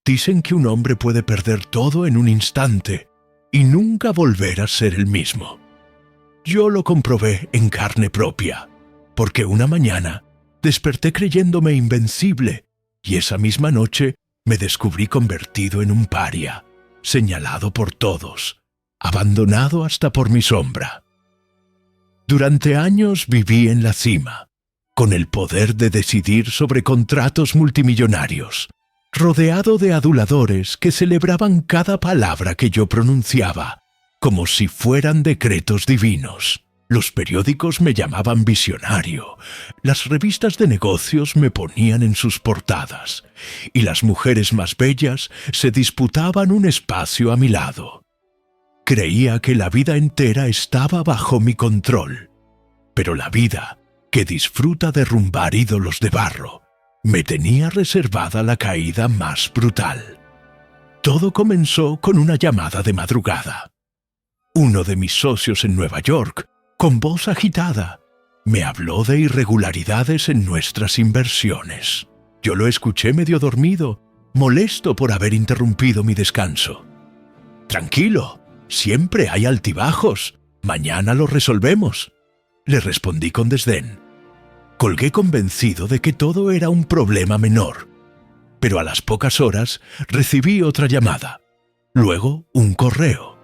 Dicen que un hombre puede perder todo en un instante y nunca volver a ser el mismo. Yo lo comprobé en carne propia, porque una mañana desperté creyéndome invencible y esa misma noche me descubrí convertido en un paria, señalado por todos, abandonado hasta por mi sombra. Durante años viví en la cima, con el poder de decidir sobre contratos multimillonarios, rodeado de aduladores que celebraban cada palabra que yo pronunciaba, como si fueran decretos divinos. Los periódicos me llamaban visionario, las revistas de negocios me ponían en sus portadas, y las mujeres más bellas se disputaban un espacio a mi lado. Creía que la vida entera estaba bajo mi control, pero la vida, que disfruta derrumbar ídolos de barro, me tenía reservada la caída más brutal. Todo comenzó con una llamada de madrugada. Uno de mis socios en Nueva York, con voz agitada, me habló de irregularidades en nuestras inversiones. Yo lo escuché medio dormido, molesto por haber interrumpido mi descanso. «Tranquilo, siempre hay altibajos. Mañana lo resolvemos», le respondí con desdén. Colgué convencido de que todo era un problema menor, pero a las pocas horas recibí otra llamada, luego un correo.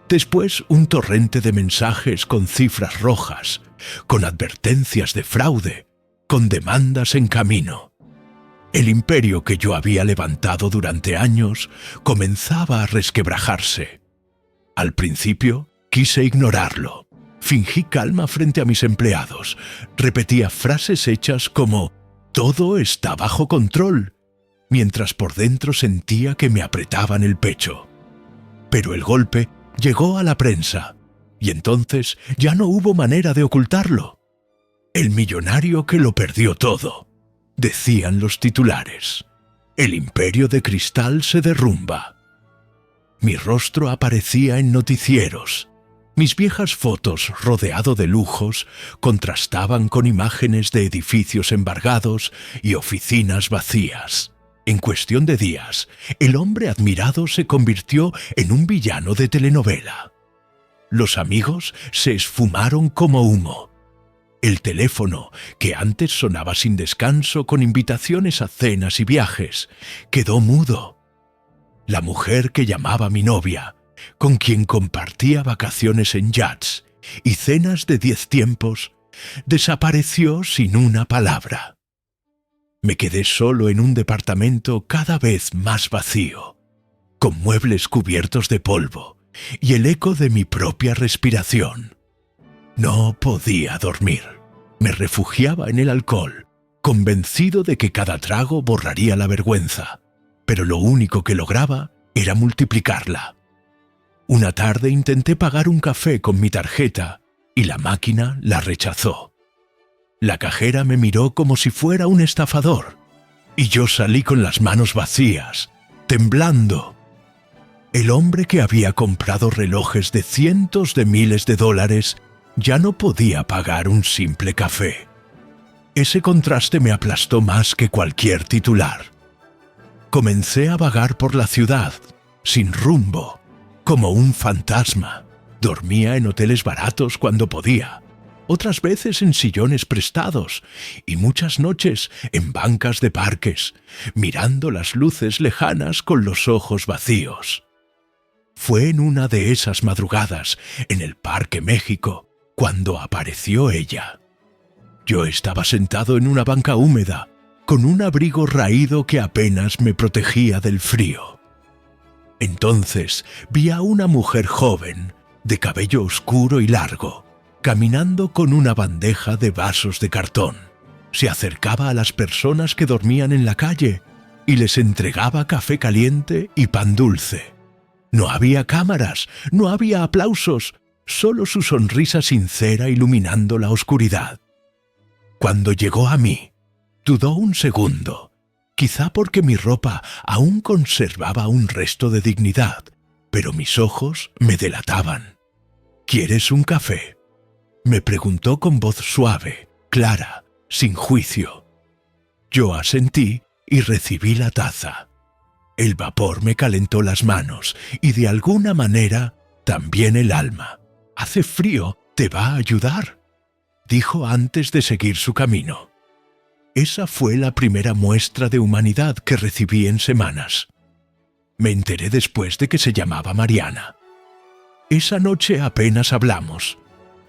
Después un torrente de mensajes con cifras rojas, con advertencias de fraude, con demandas en camino. El imperio que yo había levantado durante años comenzaba a resquebrajarse. Al principio quise ignorarlo. Fingí calma frente a mis empleados. Repetía frases hechas como «todo está bajo control», mientras por dentro sentía que me apretaban el pecho. Pero el golpe llegó a la prensa, y entonces ya no hubo manera de ocultarlo. «El millonario que lo perdió todo», decían los titulares. «El imperio de cristal se derrumba». Mi rostro aparecía en noticieros. Mis viejas fotos, rodeado de lujos, contrastaban con imágenes de edificios embargados y oficinas vacías. En cuestión de días, el hombre admirado se convirtió en un villano de telenovela. Los amigos se esfumaron como humo. El teléfono, que antes sonaba sin descanso con invitaciones a cenas y viajes, quedó mudo. La mujer que llamaba mi novia, con quien compartía vacaciones en yachts y cenas de 10 tiempos, desapareció sin una palabra. Me quedé solo en un departamento cada vez más vacío, con muebles cubiertos de polvo y el eco de mi propia respiración. No podía dormir. Me refugiaba en el alcohol, convencido de que cada trago borraría la vergüenza, pero lo único que lograba era multiplicarla. Una tarde intenté pagar un café con mi tarjeta y la máquina la rechazó. La cajera me miró como si fuera un estafador y yo salí con las manos vacías, temblando. El hombre que había comprado relojes de cientos de miles de dólares ya no podía pagar un simple café. Ese contraste me aplastó más que cualquier titular. Comencé a vagar por la ciudad, sin rumbo, como un fantasma. Dormía en hoteles baratos cuando podía, otras veces en sillones prestados y muchas noches en bancas de parques, mirando las luces lejanas con los ojos vacíos. Fue en una de esas madrugadas, en el Parque México, cuando apareció ella. Yo estaba sentado en una banca húmeda, con un abrigo raído que apenas me protegía del frío. Entonces vi a una mujer joven, de cabello oscuro y largo, caminando con una bandeja de vasos de cartón. Se acercaba a las personas que dormían en la calle y les entregaba café caliente y pan dulce. No había cámaras, no había aplausos, solo su sonrisa sincera iluminando la oscuridad. Cuando llegó a mí, dudó un segundo, quizá porque mi ropa aún conservaba un resto de dignidad, pero mis ojos me delataban. «¿Quieres un café?», me preguntó con voz suave, clara, sin juicio. Yo asentí y recibí la taza. El vapor me calentó las manos y de alguna manera también el alma. «Hace frío, te va a ayudar», dijo antes de seguir su camino. Esa fue la primera muestra de humanidad que recibí en semanas. Me enteré después de que se llamaba Mariana. Esa noche apenas hablamos.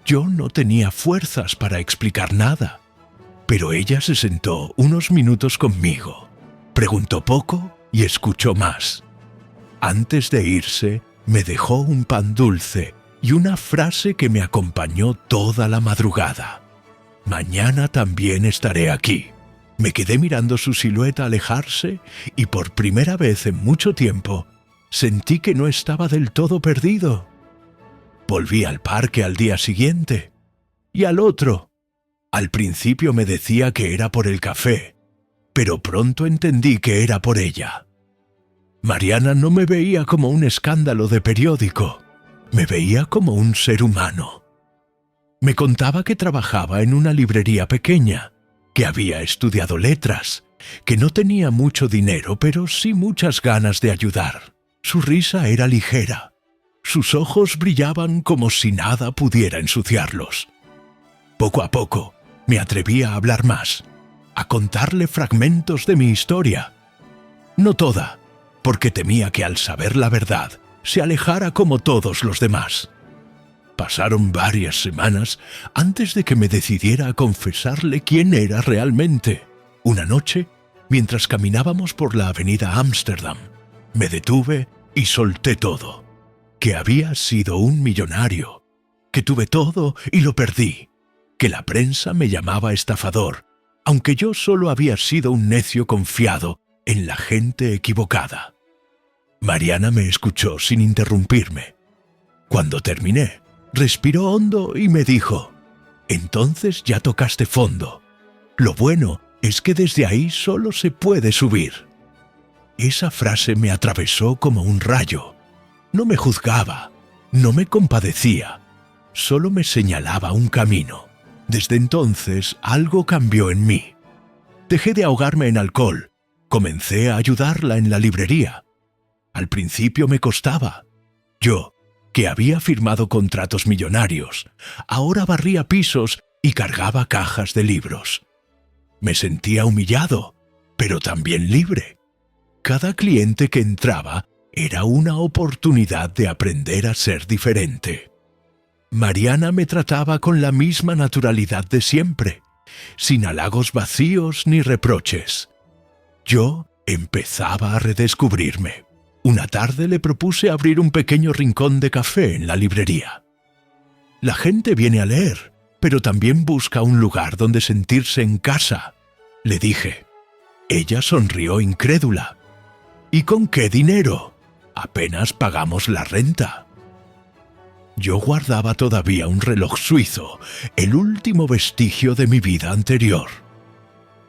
Yo no tenía fuerzas para explicar nada, pero ella se sentó unos minutos conmigo, preguntó poco y escuchó más. Antes de irse, me dejó un pan dulce y una frase que me acompañó toda la madrugada. «Mañana también estaré aquí». Me quedé mirando su silueta alejarse y por primera vez en mucho tiempo sentí que no estaba del todo perdido. Volví al parque al día siguiente y al otro. Al principio me decía que era por el café, pero pronto entendí que era por ella. Mariana no me veía como un escándalo de periódico, me veía como un ser humano. Me contaba que trabajaba en una librería pequeña, que había estudiado letras, que no tenía mucho dinero, pero sí muchas ganas de ayudar. Su risa era ligera. Sus ojos brillaban como si nada pudiera ensuciarlos. Poco a poco me atreví a hablar más, a contarle fragmentos de mi historia. No toda, porque temía que al saber la verdad se alejara como todos los demás. Pasaron varias semanas antes de que me decidiera a confesarle quién era realmente. Una noche, mientras caminábamos por la avenida Ámsterdam, me detuve y solté todo. Que había sido un millonario, que tuve todo y lo perdí, que la prensa me llamaba estafador, aunque yo solo había sido un necio confiado en la gente equivocada. Mariana me escuchó sin interrumpirme. Cuando terminé, respiró hondo y me dijo: «Entonces ya tocaste fondo. Lo bueno es que desde ahí solo se puede subir». Esa frase me atravesó como un rayo. No me juzgaba, no me compadecía, solo me señalaba un camino. Desde entonces algo cambió en mí. Dejé de ahogarme en alcohol, comencé a ayudarla en la librería. Al principio me costaba. Yo, que había firmado contratos millonarios, ahora barría pisos y cargaba cajas de libros. Me sentía humillado, pero también libre. Cada cliente que entraba era una oportunidad de aprender a ser diferente. Mariana me trataba con la misma naturalidad de siempre, sin halagos vacíos ni reproches. Yo empezaba a redescubrirme. Una tarde le propuse abrir un pequeño rincón de café en la librería. La gente viene a leer, pero también busca un lugar donde sentirse en casa, le dije. Ella sonrió incrédula. ¿Y con qué dinero? Apenas pagamos la renta. Yo guardaba todavía un reloj suizo, el último vestigio de mi vida anterior.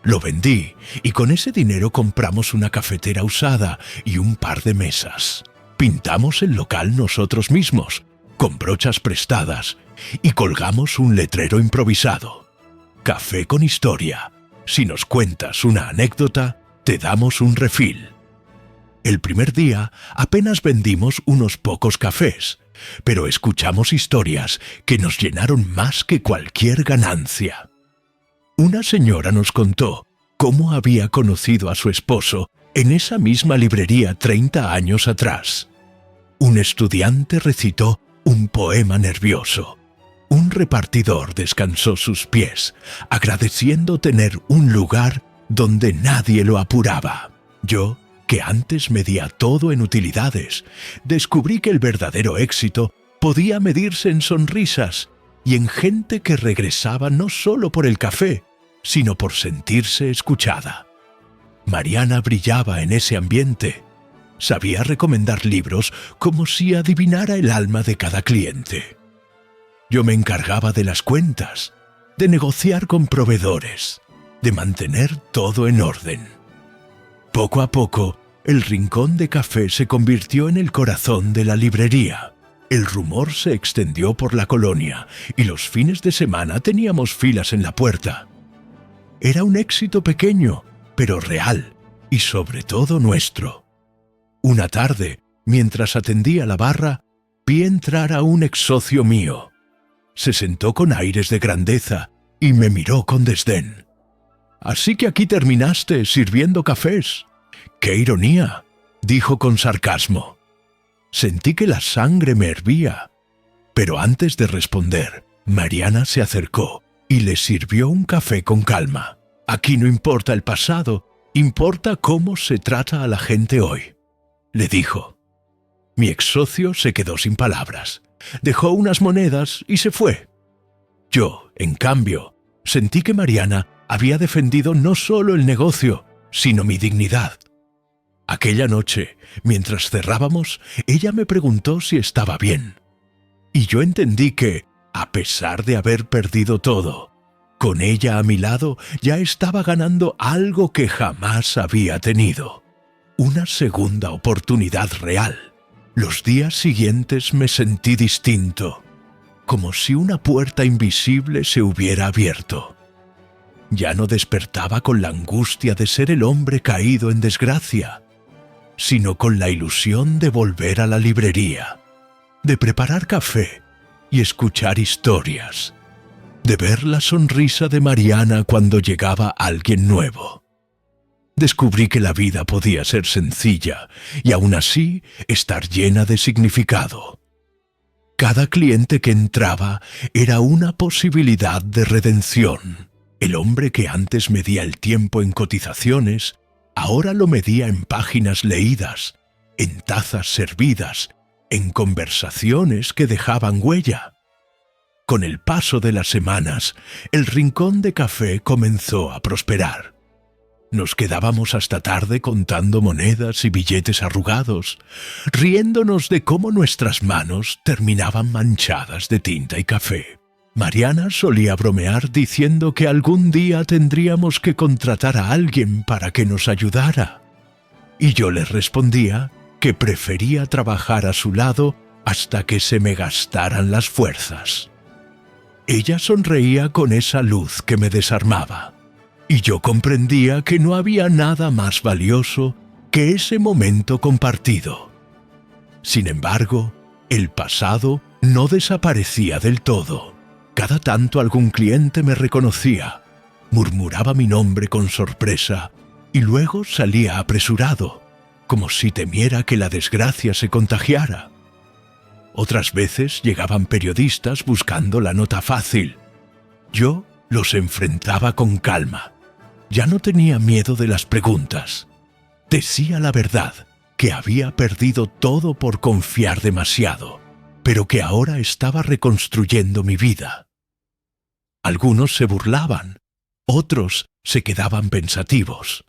Lo vendí y con ese dinero compramos una cafetera usada y un par de mesas. Pintamos el local nosotros mismos, con brochas prestadas, y colgamos un letrero improvisado. Café con historia. Si nos cuentas una anécdota, te damos un refil. El primer día apenas vendimos unos pocos cafés, pero escuchamos historias que nos llenaron más que cualquier ganancia. Una señora nos contó cómo había conocido a su esposo en esa misma librería 30 años atrás. Un estudiante recitó un poema nervioso. Un repartidor descansó sus pies, agradeciendo tener un lugar donde nadie lo apuraba. Yo, que antes medía todo en utilidades, descubrí que el verdadero éxito podía medirse en sonrisas y en gente que regresaba no solo por el café, sino por sentirse escuchada. Mariana brillaba en ese ambiente. Sabía recomendar libros como si adivinara el alma de cada cliente. Yo me encargaba de las cuentas, de negociar con proveedores, de mantener todo en orden. Poco a poco, el rincón de café se convirtió en el corazón de la librería. El rumor se extendió por la colonia y los fines de semana teníamos filas en la puerta. Era un éxito pequeño, pero real y sobre todo nuestro. Una tarde, mientras atendía la barra, vi entrar a un ex socio mío. Se sentó con aires de grandeza y me miró con desdén. «Así que aquí terminaste sirviendo cafés». «¡Qué ironía!», dijo con sarcasmo. Sentí que la sangre me hervía. Pero antes de responder, Mariana se acercó y le sirvió un café con calma. «Aquí no importa el pasado, importa cómo se trata a la gente hoy», le dijo. Mi ex socio se quedó sin palabras. Dejó unas monedas y se fue. Yo, en cambio, sentí que Mariana había defendido no solo el negocio, sino mi dignidad. Aquella noche, mientras cerrábamos, ella me preguntó si estaba bien. Y yo entendí que, a pesar de haber perdido todo, con ella a mi lado ya estaba ganando algo que jamás había tenido. Una segunda oportunidad real. Los días siguientes me sentí distinto, como si una puerta invisible se hubiera abierto. Ya no despertaba con la angustia de ser el hombre caído en desgracia, sino con la ilusión de volver a la librería, de preparar café y escuchar historias, de ver la sonrisa de Mariana cuando llegaba alguien nuevo. Descubrí que la vida podía ser sencilla y aún así estar llena de significado. Cada cliente que entraba era una posibilidad de redención. El hombre que antes medía el tiempo en cotizaciones, ahora lo medía en páginas leídas, en tazas servidas, en conversaciones que dejaban huella. Con el paso de las semanas, el rincón de café comenzó a prosperar. Nos quedábamos hasta tarde contando monedas y billetes arrugados, riéndonos de cómo nuestras manos terminaban manchadas de tinta y café. Mariana solía bromear diciendo que algún día tendríamos que contratar a alguien para que nos ayudara. Y yo le respondía que prefería trabajar a su lado hasta que se me gastaran las fuerzas. Ella sonreía con esa luz que me desarmaba. Y yo comprendía que no había nada más valioso que ese momento compartido. Sin embargo, el pasado no desaparecía del todo. Cada tanto algún cliente me reconocía, murmuraba mi nombre con sorpresa y luego salía apresurado, como si temiera que la desgracia se contagiara. Otras veces llegaban periodistas buscando la nota fácil. Yo los enfrentaba con calma. Ya no tenía miedo de las preguntas. Decía la verdad, que había perdido todo por confiar demasiado, pero que ahora estaba reconstruyendo mi vida. Algunos se burlaban, otros se quedaban pensativos.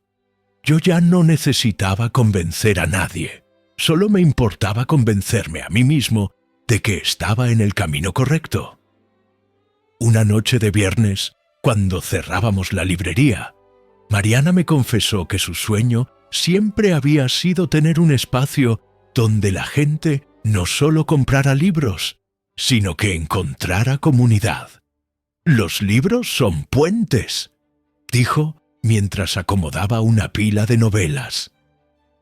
Yo ya no necesitaba convencer a nadie, solo me importaba convencerme a mí mismo de que estaba en el camino correcto. Una noche de viernes, cuando cerrábamos la librería, Mariana me confesó que su sueño siempre había sido tener un espacio donde la gente no solo comprara libros, sino que encontrara comunidad. «Los libros son puentes», dijo mientras acomodaba una pila de novelas.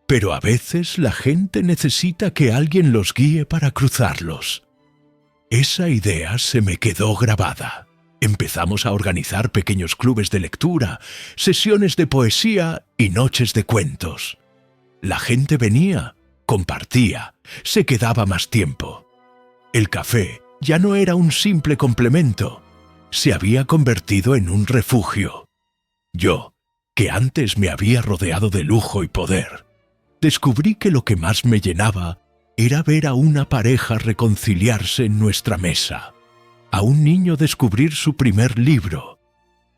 «Pero a veces la gente necesita que alguien los guíe para cruzarlos». Esa idea se me quedó grabada. Empezamos a organizar pequeños clubes de lectura, sesiones de poesía y noches de cuentos. La gente venía, compartía, se quedaba más tiempo. El café ya no era un simple complemento, se había convertido en un refugio. Yo, que antes me había rodeado de lujo y poder, descubrí que lo que más me llenaba era ver a una pareja reconciliarse en nuestra mesa, a un niño descubrir su primer libro,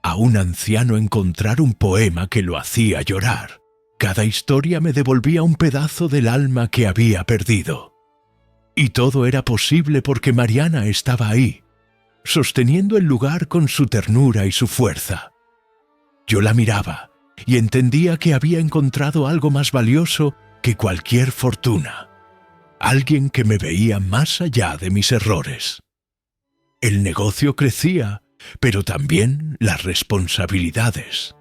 a un anciano encontrar un poema que lo hacía llorar. Cada historia me devolvía un pedazo del alma que había perdido. Y todo era posible porque Mariana estaba ahí, sosteniendo el lugar con su ternura y su fuerza. Yo la miraba y entendía que había encontrado algo más valioso que cualquier fortuna, alguien que me veía más allá de mis errores. El negocio crecía, pero también las responsabilidades.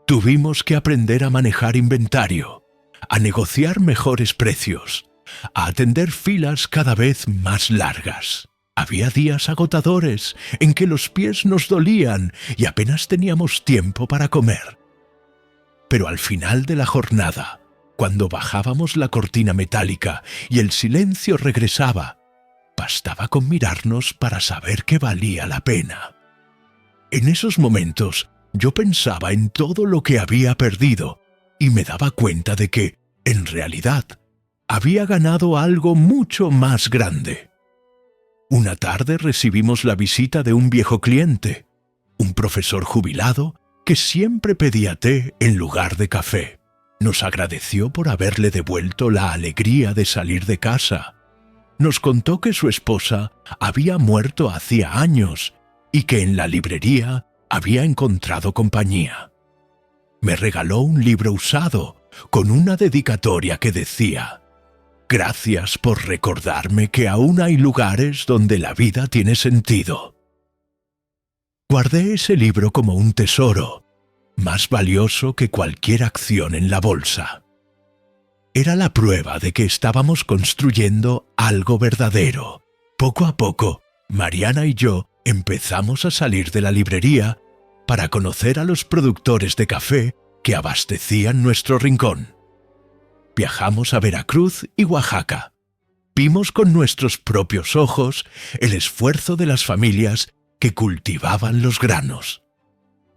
Tuvimos que aprender a manejar inventario, a negociar mejores precios, a atender filas cada vez más largas. Había días agotadores en que los pies nos dolían y apenas teníamos tiempo para comer. Pero al final de la jornada, cuando bajábamos la cortina metálica y el silencio regresaba, bastaba con mirarnos para saber que valía la pena. En esos momentos yo pensaba en todo lo que había perdido y me daba cuenta de que, en realidad, había ganado algo mucho más grande. Una tarde recibimos la visita de un viejo cliente, un profesor jubilado que siempre pedía té en lugar de café. Nos agradeció por haberle devuelto la alegría de salir de casa. Nos contó que su esposa había muerto hacía años y que en la librería había encontrado compañía. Me regaló un libro usado con una dedicatoria que decía: «Gracias por recordarme que aún hay lugares donde la vida tiene sentido». Guardé ese libro como un tesoro, más valioso que cualquier acción en la bolsa. Era la prueba de que estábamos construyendo algo verdadero. Poco a poco, Mariana y yo empezamos a salir de la librería para conocer a los productores de café que abastecían nuestro rincón. Viajamos a Veracruz y Oaxaca. Vimos con nuestros propios ojos el esfuerzo de las familias que cultivaban los granos.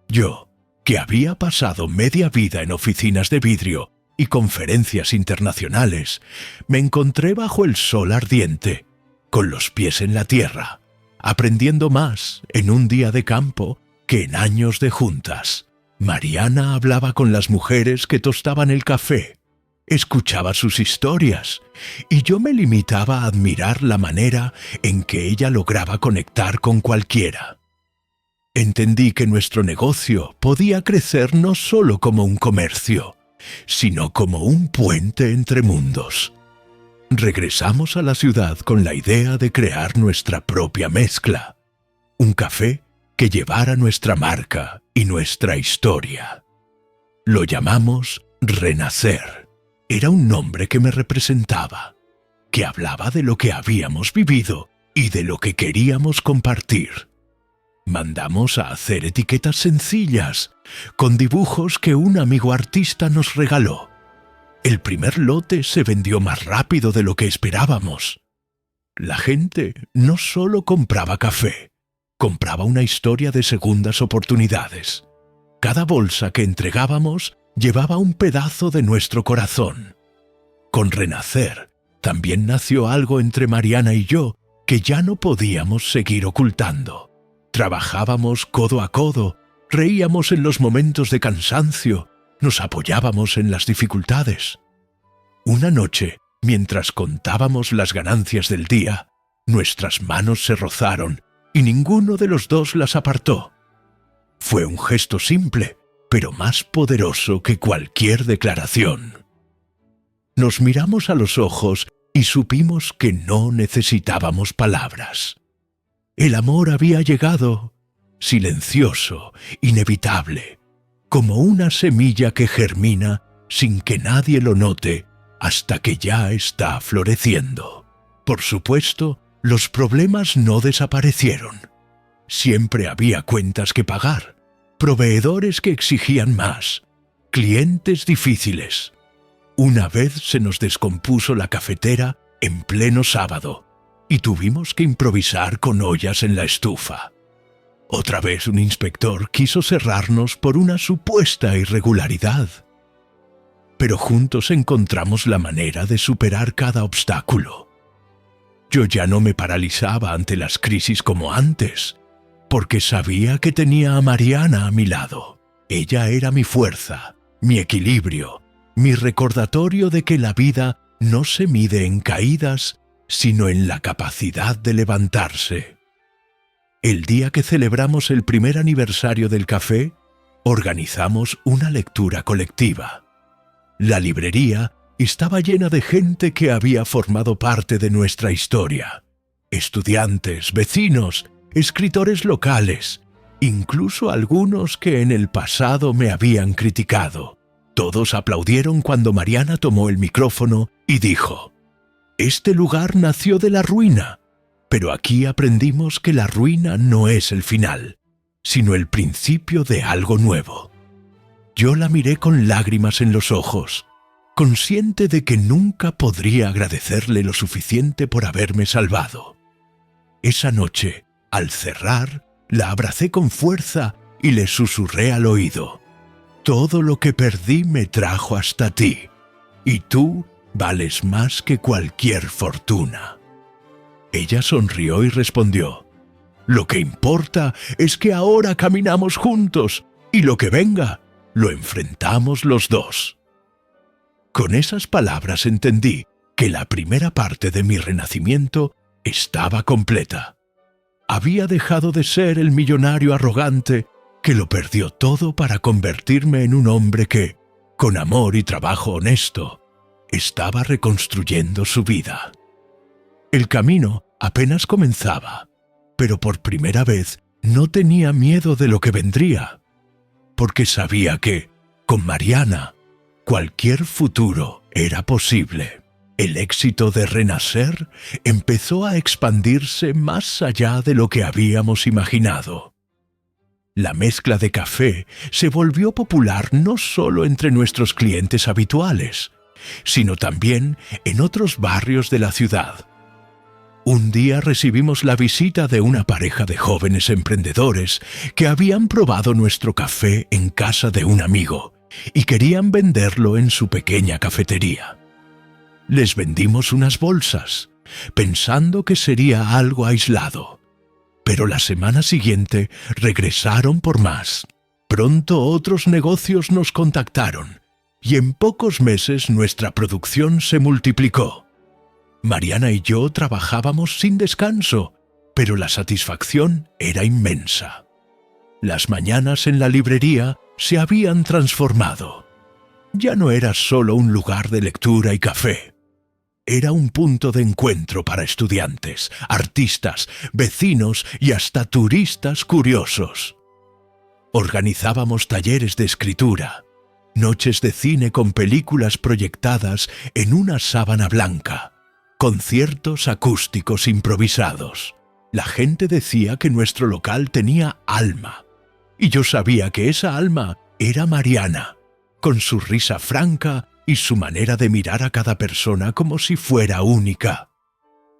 Yo, que había pasado media vida en oficinas de vidrio y conferencias internacionales, me encontré bajo el sol ardiente, con los pies en la tierra, aprendiendo más en un día de campo que en años de juntas. Mariana hablaba con las mujeres que tostaban el café, escuchaba sus historias, y yo me limitaba a admirar la manera en que ella lograba conectar con cualquiera. Entendí que nuestro negocio podía crecer no solo como un comercio, sino como un puente entre mundos. Regresamos a la ciudad con la idea de crear nuestra propia mezcla, un café que llevara nuestra marca y nuestra historia. Lo llamamos Renacer. Era un nombre que me representaba, que hablaba de lo que habíamos vivido y de lo que queríamos compartir. Mandamos a hacer etiquetas sencillas, con dibujos que un amigo artista nos regaló. El primer lote se vendió más rápido de lo que esperábamos. La gente no solo compraba café, compraba una historia de segundas oportunidades. Cada bolsa que entregábamos llevaba un pedazo de nuestro corazón. Con Renacer también nació algo entre Mariana y yo que ya no podíamos seguir ocultando. Trabajábamos codo a codo, reíamos en los momentos de cansancio, nos apoyábamos en las dificultades. Una noche, mientras contábamos las ganancias del día, nuestras manos se rozaron y ninguno de los dos las apartó. Fue un gesto simple, pero más poderoso que cualquier declaración. Nos miramos a los ojos y supimos que no necesitábamos palabras. El amor había llegado, silencioso, inevitable, como una semilla que germina sin que nadie lo note hasta que ya está floreciendo. Por supuesto, los problemas no desaparecieron. Siempre había cuentas que pagar, proveedores que exigían más, clientes difíciles. Una vez se nos descompuso la cafetera en pleno sábado y tuvimos que improvisar con ollas en la estufa. Otra vez un inspector quiso cerrarnos por una supuesta irregularidad. Pero juntos encontramos la manera de superar cada obstáculo. Yo ya no me paralizaba ante las crisis como antes, porque sabía que tenía a Mariana a mi lado. Ella era mi fuerza, mi equilibrio, mi recordatorio de que la vida no se mide en caídas, sino en la capacidad de levantarse. El día que celebramos el primer aniversario del café, organizamos una lectura colectiva. La librería estaba llena de gente que había formado parte de nuestra historia. Estudiantes, vecinos, escritores locales, incluso algunos que en el pasado me habían criticado. Todos aplaudieron cuando Mariana tomó el micrófono y dijo: «Este lugar nació de la ruina, pero aquí aprendimos que la ruina no es el final, sino el principio de algo nuevo». Yo la miré con lágrimas en los ojos, consciente de que nunca podría agradecerle lo suficiente por haberme salvado. Esa noche, al cerrar, la abracé con fuerza y le susurré al oído: «Todo lo que perdí me trajo hasta ti, y tú vales más que cualquier fortuna». Ella sonrió y respondió: «Lo que importa es que ahora caminamos juntos, y lo que venga, lo enfrentamos los dos». Con esas palabras entendí que la primera parte de mi renacimiento estaba completa. Había dejado de ser el millonario arrogante que lo perdió todo para convertirme en un hombre que, con amor y trabajo honesto, estaba reconstruyendo su vida. El camino apenas comenzaba, pero por primera vez no tenía miedo de lo que vendría, porque sabía que, con Mariana, cualquier futuro era posible. El éxito de renacer empezó a expandirse más allá de lo que habíamos imaginado. La mezcla de café se volvió popular no solo entre nuestros clientes habituales, sino también en otros barrios de la ciudad. Un día recibimos la visita de una pareja de jóvenes emprendedores que habían probado nuestro café en casa de un amigo y querían venderlo en su pequeña cafetería. Les vendimos unas bolsas, pensando que sería algo aislado, pero la semana siguiente regresaron por más. Pronto otros negocios nos contactaron y en pocos meses nuestra producción se multiplicó. Mariana y yo trabajábamos sin descanso, pero la satisfacción era inmensa. Las mañanas en la librería se habían transformado. Ya no era solo un lugar de lectura y café. Era un punto de encuentro para estudiantes, artistas, vecinos y hasta turistas curiosos. Organizábamos talleres de escritura, noches de cine con películas proyectadas en una sábana blanca, conciertos acústicos improvisados. La gente decía que nuestro local tenía alma, y yo sabía que esa alma era Mariana, con su risa franca y su manera de mirar a cada persona como si fuera única.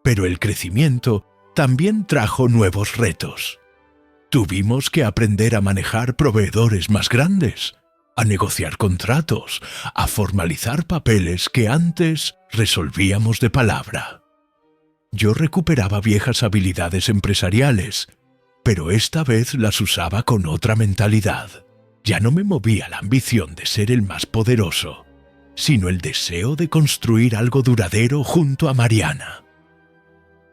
Pero el crecimiento también trajo nuevos retos. Tuvimos que aprender a manejar proveedores más grandes, a negociar contratos, a formalizar papeles que antes resolvíamos de palabra. Yo recuperaba viejas habilidades empresariales, pero esta vez las usaba con otra mentalidad. Ya no me movía la ambición de ser el más poderoso, sino el deseo de construir algo duradero junto a Mariana.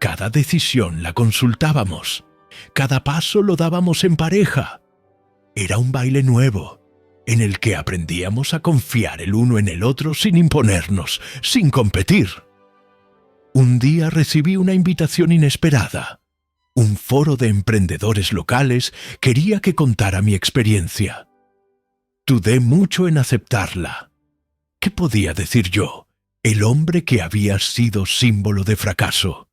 Cada decisión la consultábamos, cada paso lo dábamos en pareja. Era un baile nuevo, en el que aprendíamos a confiar el uno en el otro sin imponernos, sin competir. Un día recibí una invitación inesperada. Un foro de emprendedores locales quería que contara mi experiencia. Dudé mucho en aceptarla. ¿Qué podía decir yo, el hombre que había sido símbolo de fracaso?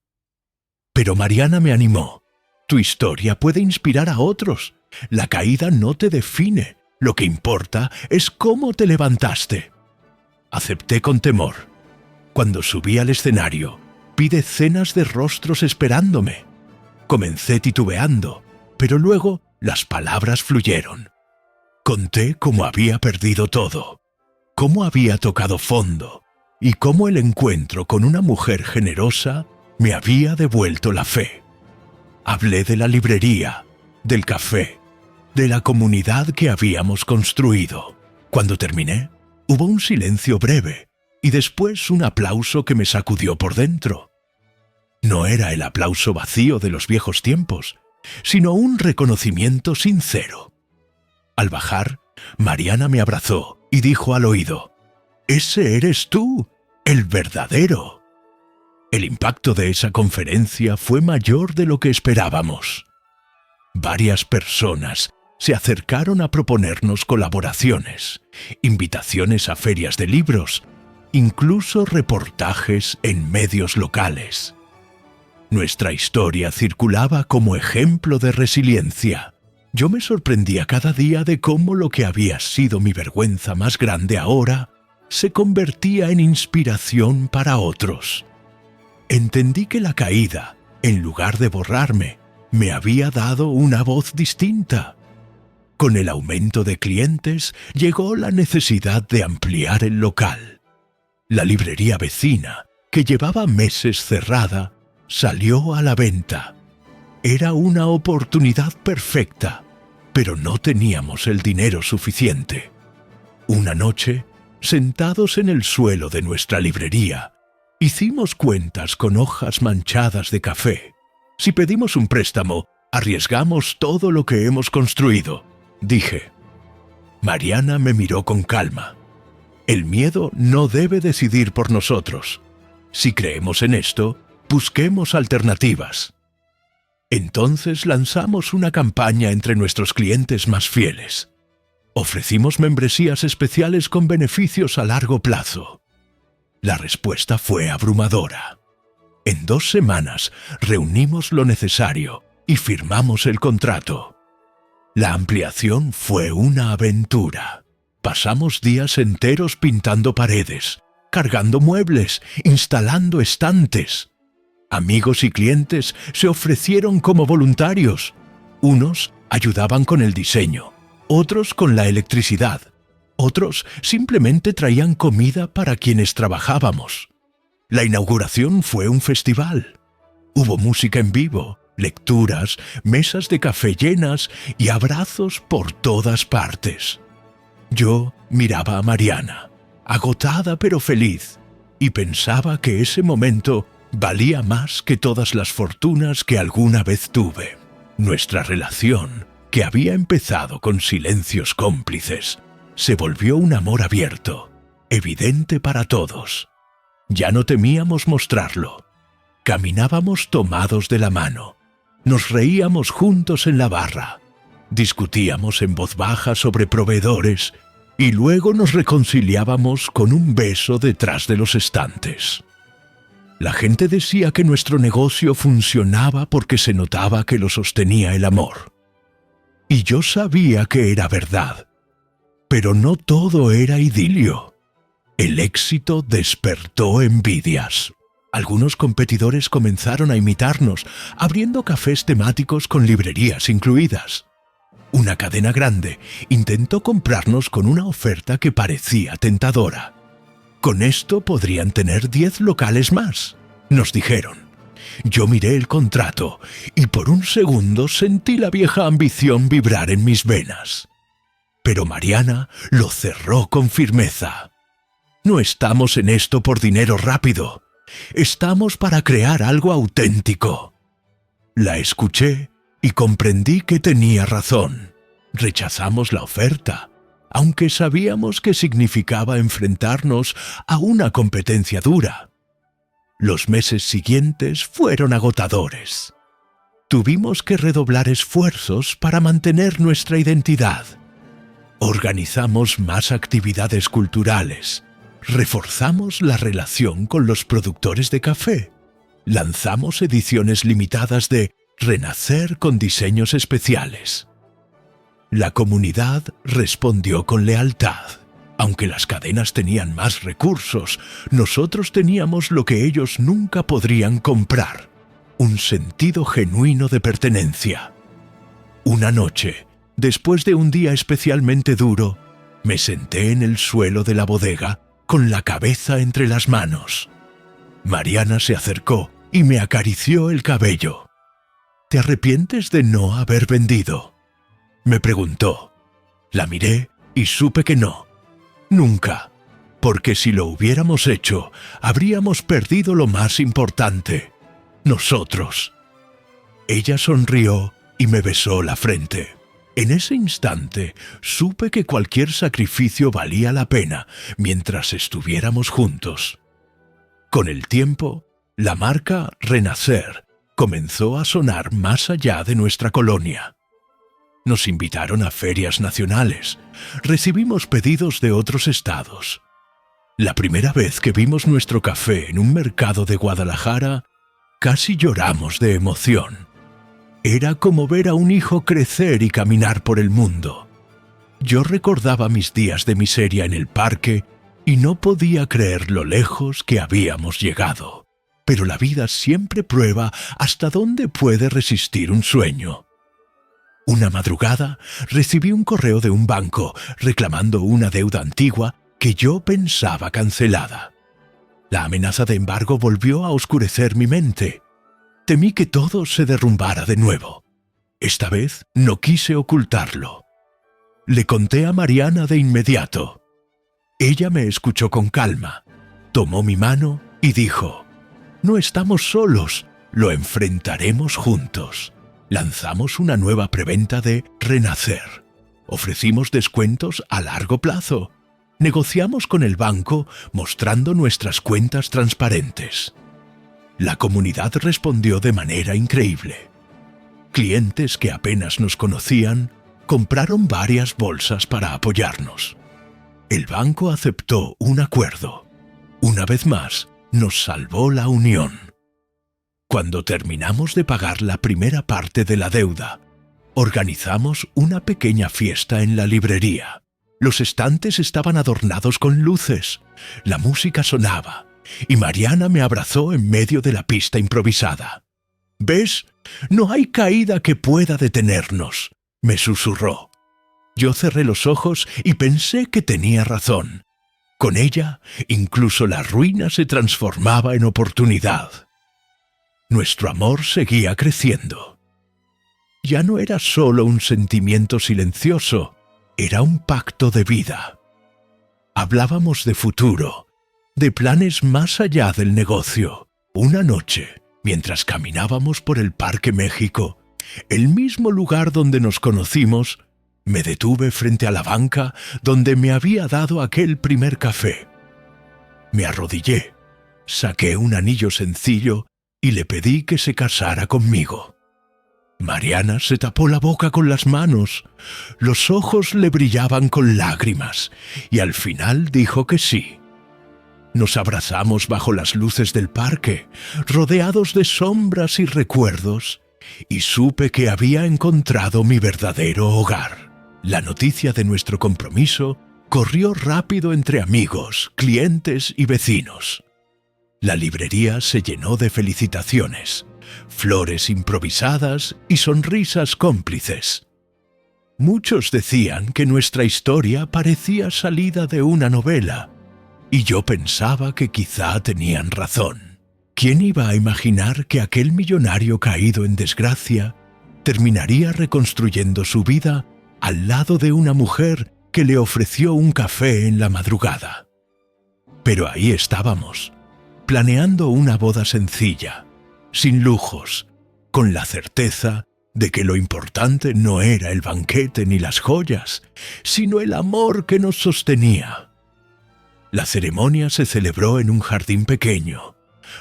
Pero Mariana me animó. Tu historia puede inspirar a otros. La caída no te define. Lo que importa es cómo te levantaste. Acepté con temor. Cuando subí al escenario, vi decenas de rostros esperándome. Comencé titubeando, pero luego las palabras fluyeron. Conté cómo había perdido todo, cómo había tocado fondo y cómo el encuentro con una mujer generosa me había devuelto la fe. Hablé de la librería, del café, de la comunidad que habíamos construido. Cuando terminé, hubo un silencio breve y después un aplauso que me sacudió por dentro. No era el aplauso vacío de los viejos tiempos, sino un reconocimiento sincero. Al bajar, Mariana me abrazó y dijo al oído: «Ese eres tú, el verdadero». El impacto de esa conferencia fue mayor de lo que esperábamos. Varias personas se acercaron a proponernos colaboraciones, invitaciones a ferias de libros, incluso reportajes en medios locales. Nuestra historia circulaba como ejemplo de resiliencia. Yo me sorprendía cada día de cómo lo que había sido mi vergüenza más grande ahora se convertía en inspiración para otros. Entendí que la caída, en lugar de borrarme, me había dado una voz distinta. Con el aumento de clientes llegó la necesidad de ampliar el local. La librería vecina, que llevaba meses cerrada, salió a la venta. Era una oportunidad perfecta, pero no teníamos el dinero suficiente. Una noche, sentados en el suelo de nuestra librería, hicimos cuentas con hojas manchadas de café. Si pedimos un préstamo, arriesgamos todo lo que hemos construido, dije. Mariana me miró con calma. El miedo no debe decidir por nosotros. Si creemos en esto, busquemos alternativas. Entonces lanzamos una campaña entre nuestros clientes más fieles. Ofrecimos membresías especiales con beneficios a largo plazo. La respuesta fue abrumadora. En 2 semanas reunimos lo necesario y firmamos el contrato. La ampliación fue una aventura. Pasamos días enteros pintando paredes, cargando muebles, instalando estantes. Amigos y clientes se ofrecieron como voluntarios. Unos ayudaban con el diseño, otros con la electricidad, otros simplemente traían comida para quienes trabajábamos. La inauguración fue un festival. Hubo música en vivo, lecturas, mesas de café llenas y abrazos por todas partes. Yo miraba a Mariana, agotada pero feliz, y pensaba que ese momento valía más que todas las fortunas que alguna vez tuve. Nuestra relación, que había empezado con silencios cómplices, se volvió un amor abierto, evidente para todos. Ya no temíamos mostrarlo. Caminábamos tomados de la mano. Nos reíamos juntos en la barra. Discutíamos en voz baja sobre proveedores y luego nos reconciliábamos con un beso detrás de los estantes. La gente decía que nuestro negocio funcionaba porque se notaba que lo sostenía el amor. Y yo sabía que era verdad. Pero no todo era idilio. El éxito despertó envidias. Algunos competidores comenzaron a imitarnos, abriendo cafés temáticos con librerías incluidas. Una cadena grande intentó comprarnos con una oferta que parecía tentadora. Con esto podrían tener 10 locales más, nos dijeron. Yo miré el contrato y por un segundo sentí la vieja ambición vibrar en mis venas. Pero Mariana lo cerró con firmeza. No estamos en esto por dinero rápido. Estamos para crear algo auténtico. La escuché y comprendí que tenía razón. Rechazamos la oferta, aunque sabíamos que significaba enfrentarnos a una competencia dura. Los meses siguientes fueron agotadores. Tuvimos que redoblar esfuerzos para mantener nuestra identidad. Organizamos más actividades culturales, reforzamos la relación con los productores de café, lanzamos ediciones limitadas de Renacer con diseños especiales. La comunidad respondió con lealtad. Aunque las cadenas tenían más recursos, nosotros teníamos lo que ellos nunca podrían comprar: un sentido genuino de pertenencia. Una noche, después de un día especialmente duro, me senté en el suelo de la bodega con la cabeza entre las manos. Mariana se acercó y me acarició el cabello. ¿Te arrepientes de no haber vendido?, me preguntó. La miré y supe que no. Nunca, porque si lo hubiéramos hecho, habríamos perdido lo más importante: nosotros. Ella sonrió y me besó la frente. En ese instante supe que cualquier sacrificio valía la pena mientras estuviéramos juntos. Con el tiempo, la marca Renacer comenzó a sonar más allá de nuestra colonia. Nos invitaron a ferias nacionales. Recibimos pedidos de otros estados. La primera vez que vimos nuestro café en un mercado de Guadalajara, casi lloramos de emoción. Era como ver a un hijo crecer y caminar por el mundo. Yo recordaba mis días de miseria en el parque y no podía creer lo lejos que habíamos llegado. Pero la vida siempre prueba hasta dónde puede resistir un sueño. Una madrugada recibí un correo de un banco reclamando una deuda antigua que yo pensaba cancelada. La amenaza de embargo volvió a oscurecer mi mente. Temí que todo se derrumbara de nuevo. Esta vez no quise ocultarlo. Le conté a Mariana de inmediato. Ella me escuchó con calma, tomó mi mano y dijo: «No estamos solos, lo enfrentaremos juntos». Lanzamos una nueva preventa de Renacer. Ofrecimos descuentos a largo plazo. Negociamos con el banco mostrando nuestras cuentas transparentes. La comunidad respondió de manera increíble. Clientes que apenas nos conocían compraron varias bolsas para apoyarnos. El banco aceptó un acuerdo. Una vez más, nos salvó la unión. Cuando terminamos de pagar la primera parte de la deuda, organizamos una pequeña fiesta en la librería. Los estantes estaban adornados con luces, la música sonaba, y Mariana me abrazó en medio de la pista improvisada. «¿Ves? No hay caída que pueda detenernos», me susurró. Yo cerré los ojos y pensé que tenía razón. Con ella, incluso la ruina se transformaba en oportunidad. Nuestro amor seguía creciendo. Ya no era solo un sentimiento silencioso, era un pacto de vida. Hablábamos de futuro, de planes más allá del negocio. Una noche, mientras caminábamos por el Parque México, el mismo lugar donde nos conocimos, me detuve frente a la banca donde me había dado aquel primer café. Me arrodillé, saqué un anillo sencillo y le pedí que se casara conmigo. Mariana se tapó la boca con las manos, los ojos le brillaban con lágrimas y al final dijo que sí. Nos abrazamos bajo las luces del parque, rodeados de sombras y recuerdos, y supe que había encontrado mi verdadero hogar. La noticia de nuestro compromiso corrió rápido entre amigos, clientes y vecinos. La librería se llenó de felicitaciones, flores improvisadas y sonrisas cómplices. Muchos decían que nuestra historia parecía salida de una novela, y yo pensaba que quizá tenían razón. ¿Quién iba a imaginar que aquel millonario caído en desgracia terminaría reconstruyendo su vida al lado de una mujer que le ofreció un café en la madrugada? Pero ahí estábamos, planeando una boda sencilla, sin lujos, con la certeza de que lo importante no era el banquete ni las joyas, sino el amor que nos sostenía. La ceremonia se celebró en un jardín pequeño,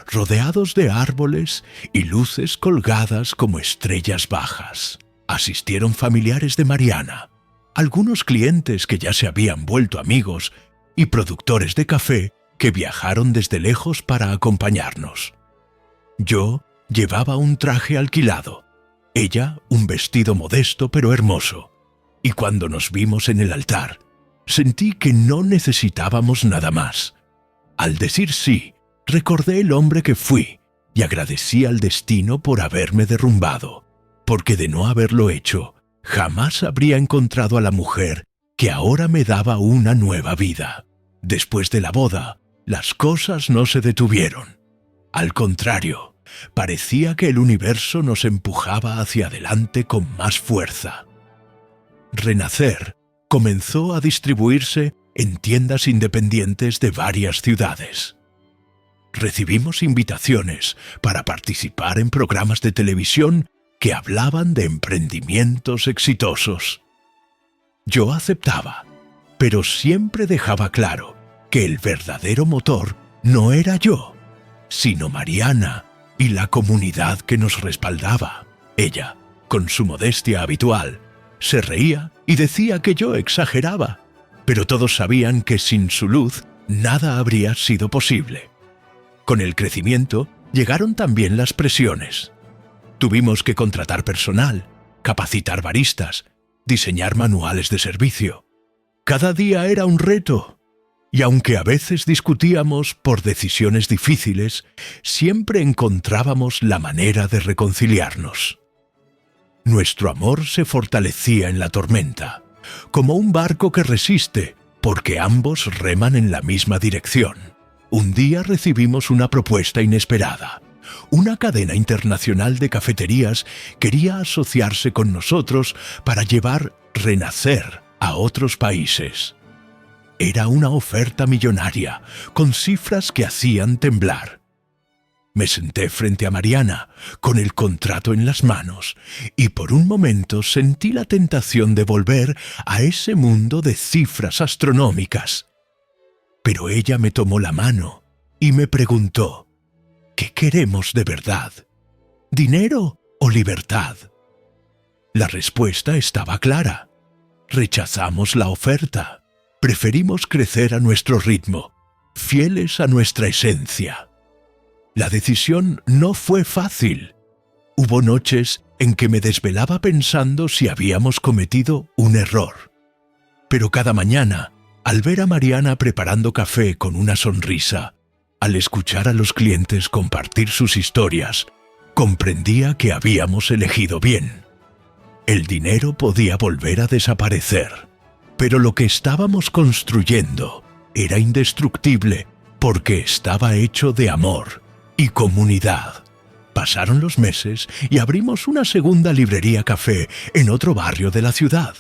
rodeados de árboles y luces colgadas como estrellas bajas. Asistieron familiares de Mariana, algunos clientes que ya se habían vuelto amigos y productores de café que viajaron desde lejos para acompañarnos. Yo llevaba un traje alquilado, ella un vestido modesto pero hermoso, y cuando nos vimos en el altar, sentí que no necesitábamos nada más. Al decir sí, recordé el hombre que fui y agradecí al destino por haberme derrumbado, porque de no haberlo hecho, jamás habría encontrado a la mujer que ahora me daba una nueva vida. Después de la boda, las cosas no se detuvieron. Al contrario, parecía que el universo nos empujaba hacia adelante con más fuerza. Renacer comenzó a distribuirse en tiendas independientes de varias ciudades. Recibimos invitaciones para participar en programas de televisión que hablaban de emprendimientos exitosos. Yo aceptaba, pero siempre dejaba claro que el verdadero motor no era yo, sino Mariana y la comunidad que nos respaldaba. Ella, con su modestia habitual, Se reía y decía que yo exageraba, pero todos sabían que sin su luz nada habría sido posible. Con el crecimiento llegaron también las presiones. Tuvimos que contratar personal, capacitar baristas, diseñar manuales de servicio. Cada día era un reto, y aunque a veces discutíamos por decisiones difíciles, siempre encontrábamos la manera de reconciliarnos. Nuestro amor se fortalecía en la tormenta, como un barco que resiste, porque ambos reman en la misma dirección. Un día recibimos una propuesta inesperada. Una cadena internacional de cafeterías quería asociarse con nosotros para llevar Renacer a otros países. Era una oferta millonaria, con cifras que hacían temblar. Me senté frente a Mariana, con el contrato en las manos, y por un momento sentí la tentación de volver a ese mundo de cifras astronómicas. Pero ella me tomó la mano y me preguntó: ¿qué queremos de verdad? ¿Dinero o libertad? La respuesta estaba clara. Rechazamos la oferta. Preferimos crecer a nuestro ritmo, fieles a nuestra esencia. La decisión no fue fácil. Hubo noches en que me desvelaba pensando si habíamos cometido un error. Pero cada mañana, al ver a Mariana preparando café con una sonrisa, al escuchar a los clientes compartir sus historias, comprendía que habíamos elegido bien. El dinero podía volver a desaparecer, pero lo que estábamos construyendo era indestructible porque estaba hecho de amor y comunidad. Pasaron los meses y abrimos una segunda librería café en otro barrio de la ciudad.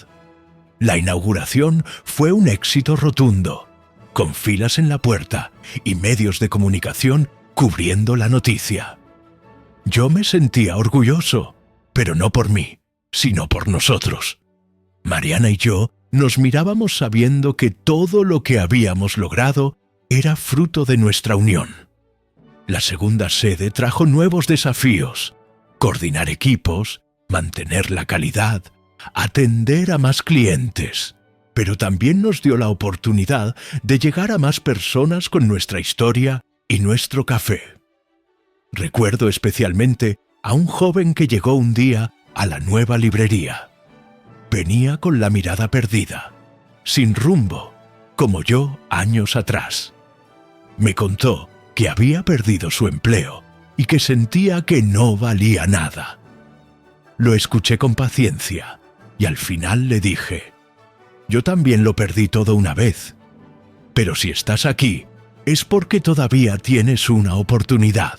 La inauguración fue un éxito rotundo, con filas en la puerta y medios de comunicación cubriendo la noticia. Yo me sentía orgulloso, pero no por mí, sino por nosotros. Mariana y yo nos mirábamos sabiendo que todo lo que habíamos logrado era fruto de nuestra unión. La segunda sede trajo nuevos desafíos: coordinar equipos, mantener la calidad, atender a más clientes. Pero también nos dio la oportunidad de llegar a más personas con nuestra historia y nuestro café. Recuerdo especialmente a un joven que llegó un día a la nueva librería. Venía con la mirada perdida, sin rumbo, como yo años atrás. Me contó que había perdido su empleo y que sentía que no valía nada. Lo escuché con paciencia y al final le dije: yo también lo perdí todo una vez, pero si estás aquí es porque todavía tienes una oportunidad.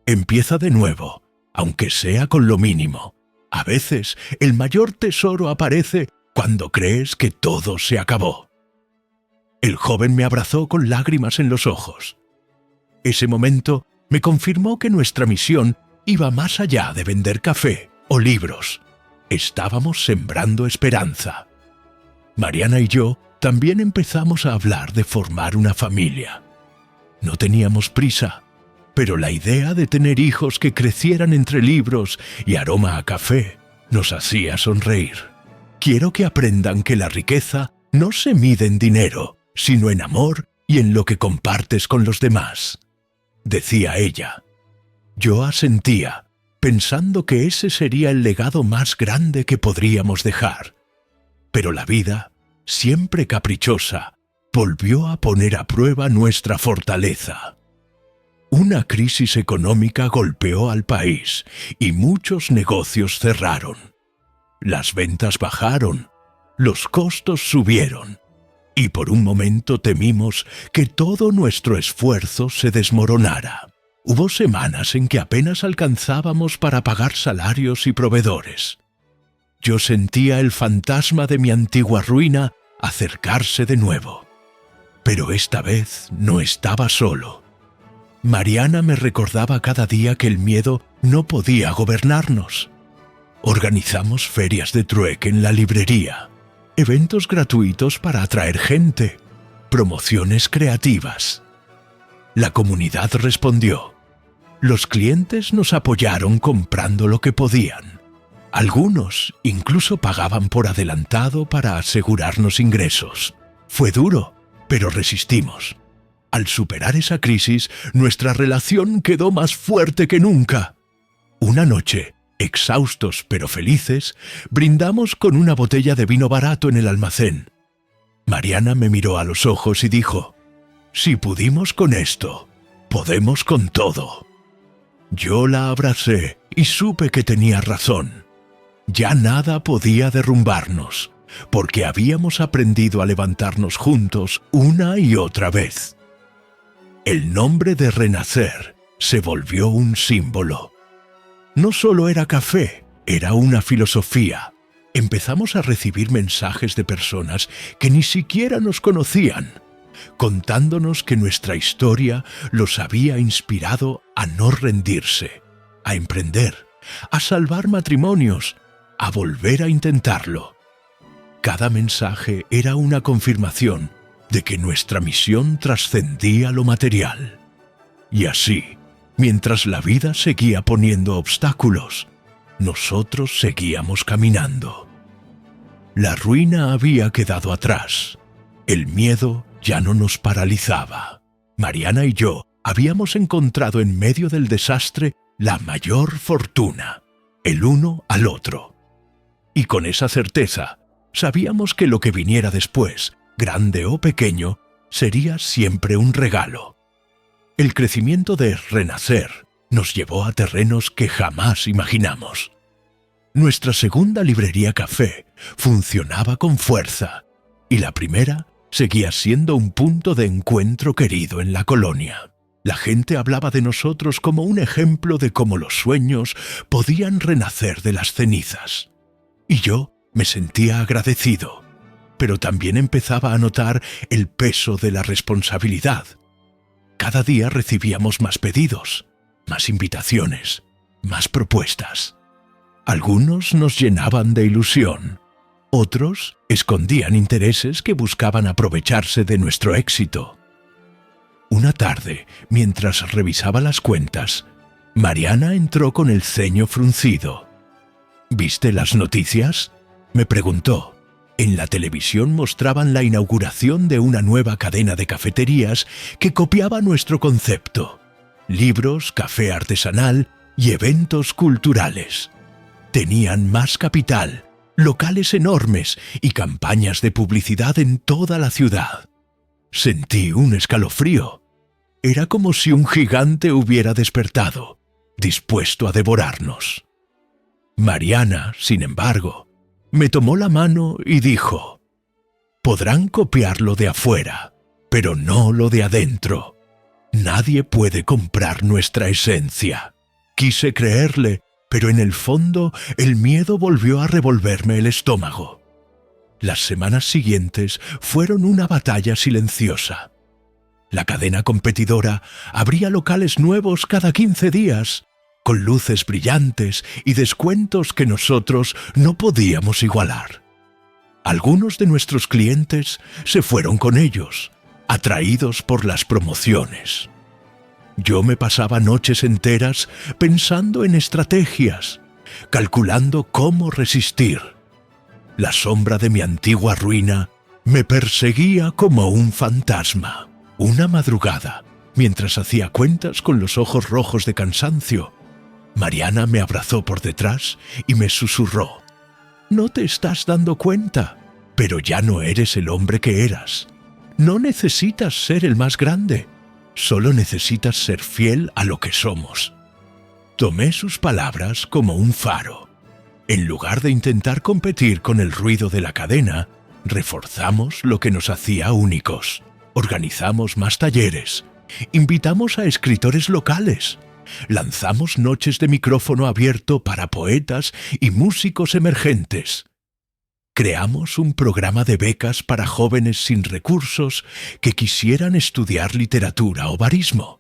Empieza de nuevo, aunque sea con lo mínimo. A veces el mayor tesoro aparece cuando crees que todo se acabó. El joven me abrazó con lágrimas en los ojos. Ese momento me confirmó que nuestra misión iba más allá de vender café o libros. Estábamos sembrando esperanza. Mariana y yo también empezamos a hablar de formar una familia. No teníamos prisa, pero la idea de tener hijos que crecieran entre libros y aroma a café nos hacía sonreír. Quiero que aprendan que la riqueza no se mide en dinero, sino en amor y en lo que compartes con los demás, decía ella. Yo asentía, pensando que ese sería el legado más grande que podríamos dejar. Pero la vida, siempre caprichosa, volvió a poner a prueba nuestra fortaleza. Una crisis económica golpeó al país y muchos negocios cerraron. Las ventas bajaron, los costos subieron, y por un momento temimos que todo nuestro esfuerzo se desmoronara. Hubo semanas en que apenas alcanzábamos para pagar salarios y proveedores. Yo sentía el fantasma de mi antigua ruina acercarse de nuevo. Pero esta vez no estaba solo. Mariana me recordaba cada día que el miedo no podía gobernarnos. Organizamos ferias de trueque en la librería, eventos gratuitos para atraer gente, promociones creativas. La comunidad respondió. Los clientes nos apoyaron comprando lo que podían. Algunos incluso pagaban por adelantado para asegurarnos ingresos. Fue duro, pero resistimos. Al superar esa crisis, nuestra relación quedó más fuerte que nunca. Una noche, exhaustos pero felices, brindamos con una botella de vino barato en el almacén. Mariana me miró a los ojos y dijo: «Si pudimos con esto, podemos con todo». Yo la abracé y supe que tenía razón. Ya nada podía derrumbarnos, porque habíamos aprendido a levantarnos juntos una y otra vez. El nombre de Renacer se volvió un símbolo. No solo era café, era una filosofía. Empezamos a recibir mensajes de personas que ni siquiera nos conocían, contándonos que nuestra historia los había inspirado a no rendirse, a emprender, a salvar matrimonios, a volver a intentarlo. Cada mensaje era una confirmación de que nuestra misión trascendía lo material. Y así, mientras la vida seguía poniendo obstáculos, nosotros seguíamos caminando. La ruina había quedado atrás. El miedo ya no nos paralizaba. Mariana y yo habíamos encontrado en medio del desastre la mayor fortuna, el uno al otro. Y con esa certeza, sabíamos que lo que viniera después, grande o pequeño, sería siempre un regalo. El crecimiento de Renacer nos llevó a terrenos que jamás imaginamos. Nuestra segunda librería café funcionaba con fuerza, y la primera seguía siendo un punto de encuentro querido en la colonia. La gente hablaba de nosotros como un ejemplo de cómo los sueños podían renacer de las cenizas. Y yo me sentía agradecido, pero también empezaba a notar el peso de la responsabilidad. Cada día recibíamos más pedidos, más invitaciones, más propuestas. Algunos nos llenaban de ilusión, otros escondían intereses que buscaban aprovecharse de nuestro éxito. Una tarde, mientras revisaba las cuentas, Mariana entró con el ceño fruncido. «¿Viste las noticias?», me preguntó. En la televisión mostraban la inauguración de una nueva cadena de cafeterías que copiaba nuestro concepto: libros, café artesanal y eventos culturales. Tenían más capital, locales enormes y campañas de publicidad en toda la ciudad. Sentí un escalofrío. Era como si un gigante hubiera despertado, dispuesto a devorarnos. Mariana, sin embargo, me tomó la mano y dijo: «Podrán copiar lo de afuera, pero no lo de adentro. Nadie puede comprar nuestra esencia». Quise creerle, pero en el fondo el miedo volvió a revolverme el estómago. Las semanas siguientes fueron una batalla silenciosa. La cadena competidora abría locales nuevos cada 15 días, con luces brillantes y descuentos que nosotros no podíamos igualar. Algunos de nuestros clientes se fueron con ellos, atraídos por las promociones. Yo me pasaba noches enteras pensando en estrategias, calculando cómo resistir. La sombra de mi antigua ruina me perseguía como un fantasma. Una madrugada, mientras hacía cuentas con los ojos rojos de cansancio, Mariana me abrazó por detrás y me susurró: «No te estás dando cuenta, pero ya no eres el hombre que eras. No necesitas ser el más grande, solo necesitas ser fiel a lo que somos». Tomé sus palabras como un faro. En lugar de intentar competir con el ruido de la cadena, reforzamos lo que nos hacía únicos. Organizamos más talleres, invitamos a escritores locales, lanzamos noches de micrófono abierto para poetas y músicos emergentes. Creamos un programa de becas para jóvenes sin recursos que quisieran estudiar literatura o barismo.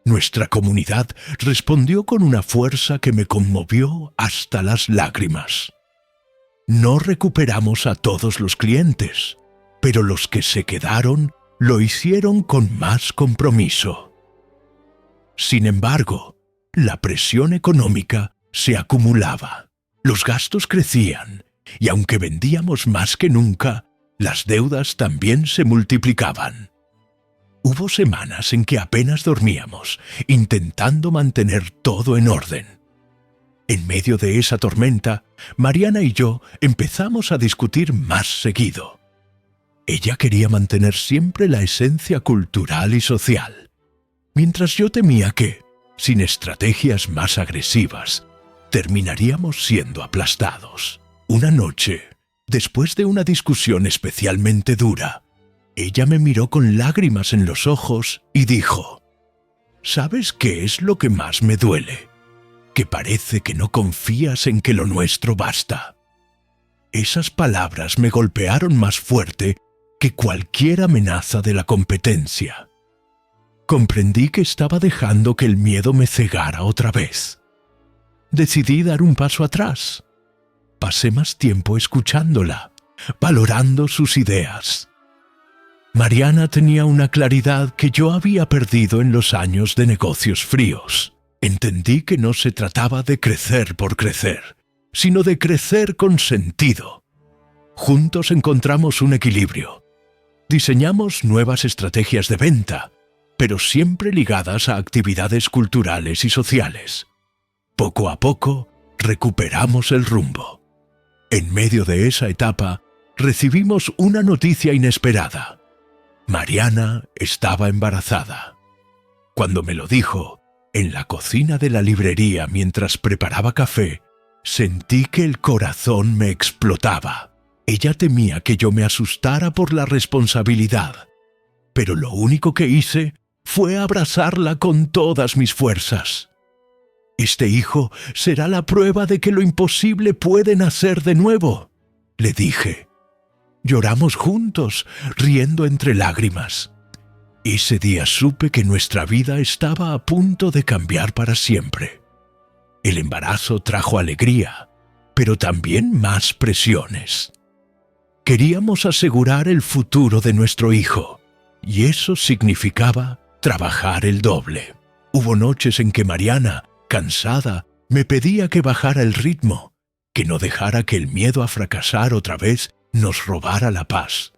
Nuestra comunidad respondió con una fuerza que me conmovió hasta las lágrimas. No recuperamos a todos los clientes, pero los que se quedaron lo hicieron con más compromiso. Sin embargo, la presión económica se acumulaba. Los gastos crecían, y aunque vendíamos más que nunca, las deudas también se multiplicaban. Hubo semanas en que apenas dormíamos, intentando mantener todo en orden. En medio de esa tormenta, Mariana y yo empezamos a discutir más seguido. Ella quería mantener siempre la esencia cultural y social, mientras yo temía que, sin estrategias más agresivas, terminaríamos siendo aplastados. Una noche, después de una discusión especialmente dura, ella me miró con lágrimas en los ojos y dijo: «¿Sabes qué es lo que más me duele? Que parece que no confías en que lo nuestro basta». Esas palabras me golpearon más fuerte que cualquier amenaza de la competencia. Comprendí que estaba dejando que el miedo me cegara otra vez. Decidí dar un paso atrás. Pasé más tiempo escuchándola, valorando sus ideas. Mariana tenía una claridad que yo había perdido en los años de negocios fríos. Entendí que no se trataba de crecer por crecer, sino de crecer con sentido. Juntos encontramos un equilibrio. Diseñamos nuevas estrategias de venta, pero siempre ligadas a actividades culturales y sociales. Poco a poco, recuperamos el rumbo. En medio de esa etapa, recibimos una noticia inesperada. Mariana estaba embarazada. Cuando me lo dijo, en la cocina de la librería mientras preparaba café, sentí que el corazón me explotaba. Ella temía que yo me asustara por la responsabilidad, pero lo único que hice fue abrazarla con todas mis fuerzas. «Este hijo será la prueba de que lo imposible puede nacer de nuevo», le dije. Lloramos juntos, riendo entre lágrimas. Ese día supe que nuestra vida estaba a punto de cambiar para siempre. El embarazo trajo alegría, pero también más presiones. Queríamos asegurar el futuro de nuestro hijo, y eso significaba trabajar el doble. Hubo noches en que Mariana, cansada, me pedía que bajara el ritmo, que no dejara que el miedo a fracasar otra vez nos robara la paz.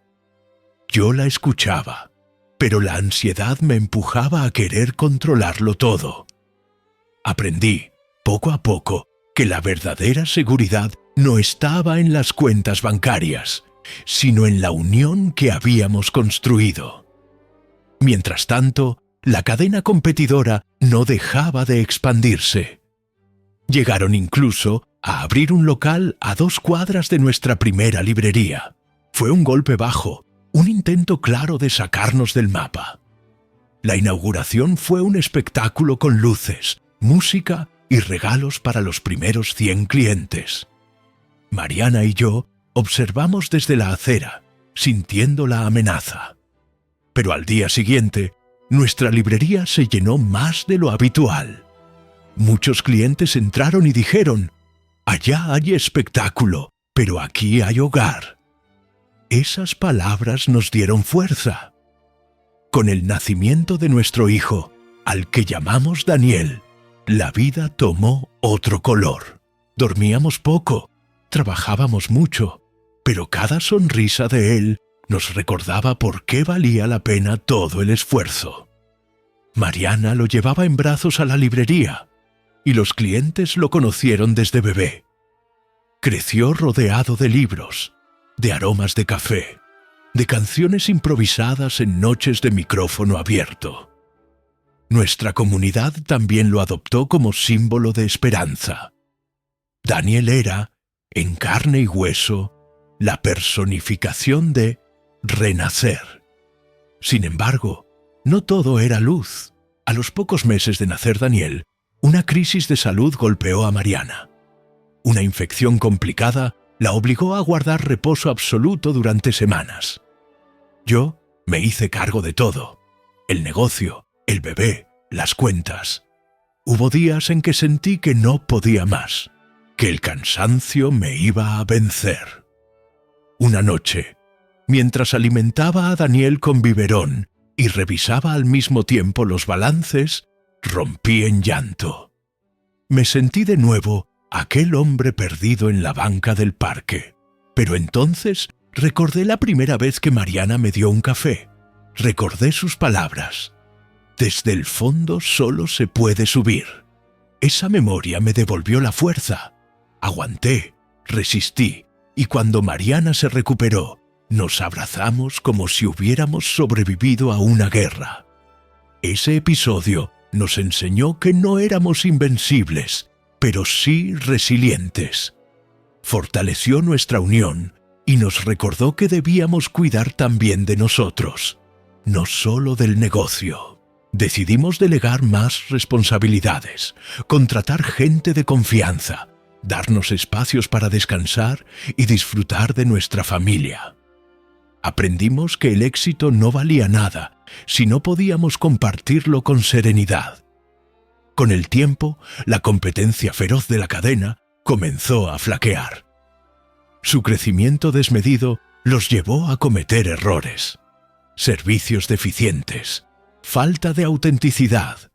Yo la escuchaba, pero la ansiedad me empujaba a querer controlarlo todo. Aprendí, poco a poco, que la verdadera seguridad no estaba en las cuentas bancarias, sino en la unión que habíamos construido. Mientras tanto, la cadena competidora no dejaba de expandirse. Llegaron incluso a abrir un local a 2 cuadras de nuestra primera librería. Fue un golpe bajo, un intento claro de sacarnos del mapa. La inauguración fue un espectáculo con luces, música y regalos para los primeros 100 clientes. Mariana y yo observamos desde la acera, sintiendo la amenaza. Pero al día siguiente, nuestra librería se llenó más de lo habitual. Muchos clientes entraron y dijeron: «Allá hay espectáculo, pero aquí hay hogar». Esas palabras nos dieron fuerza. Con el nacimiento de nuestro hijo, al que llamamos Daniel, la vida tomó otro color. Dormíamos poco, trabajábamos mucho, pero cada sonrisa de él nos recordaba por qué valía la pena todo el esfuerzo. Mariana lo llevaba en brazos a la librería, y los clientes lo conocieron desde bebé. Creció rodeado de libros, de aromas de café, de canciones improvisadas en noches de micrófono abierto. Nuestra comunidad también lo adoptó como símbolo de esperanza. Daniel era, en carne y hueso, la personificación de renacer. Sin embargo, no todo era luz. A los pocos meses de nacer Daniel, una crisis de salud golpeó a Mariana. Una infección complicada la obligó a guardar reposo absoluto durante semanas. Yo me hice cargo de todo: el negocio, el bebé, las cuentas. Hubo días en que sentí que no podía más, que el cansancio me iba a vencer. Una noche, mientras alimentaba a Daniel con biberón y revisaba al mismo tiempo los balances, rompí en llanto. Me sentí de nuevo aquel hombre perdido en la banca del parque. Pero entonces recordé la primera vez que Mariana me dio un café. Recordé sus palabras. Desde el fondo solo se puede subir. Esa memoria me devolvió la fuerza. Aguanté, resistí, y cuando Mariana se recuperó, nos abrazamos como si hubiéramos sobrevivido a una guerra. Ese episodio nos enseñó que no éramos invencibles, pero sí resilientes. Fortaleció nuestra unión y nos recordó que debíamos cuidar también de nosotros, no solo del negocio. Decidimos delegar más responsabilidades, contratar gente de confianza, darnos espacios para descansar y disfrutar de nuestra familia. Aprendimos que el éxito no valía nada si no podíamos compartirlo con serenidad. Con el tiempo, la competencia feroz de la cadena comenzó a flaquear. Su crecimiento desmedido los llevó a cometer errores, servicios deficientes, falta de autenticidad,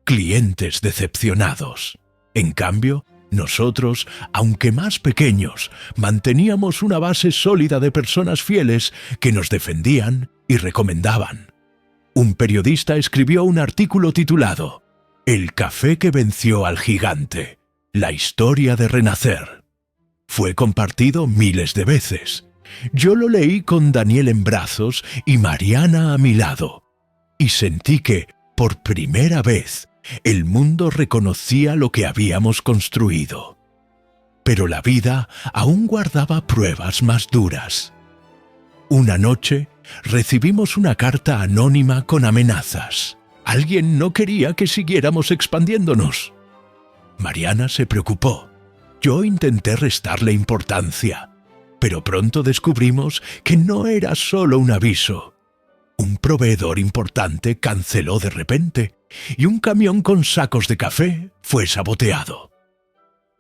clientes decepcionados. En cambio, nosotros, aunque más pequeños, manteníamos una base sólida de personas fieles que nos defendían y recomendaban. Un periodista escribió un artículo titulado «El café que venció al gigante, la historia de renacer». Fue compartido miles de veces. Yo lo leí con Daniel en brazos y Mariana a mi lado, y sentí que, por primera vez, el mundo reconocía lo que habíamos construido. Pero la vida aún guardaba pruebas más duras. Una noche recibimos una carta anónima con amenazas. Alguien no quería que siguiéramos expandiéndonos. Mariana se preocupó. Yo intenté restarle importancia, pero pronto descubrimos que no era solo un aviso. Un proveedor importante canceló de repente y un camión con sacos de café fue saboteado.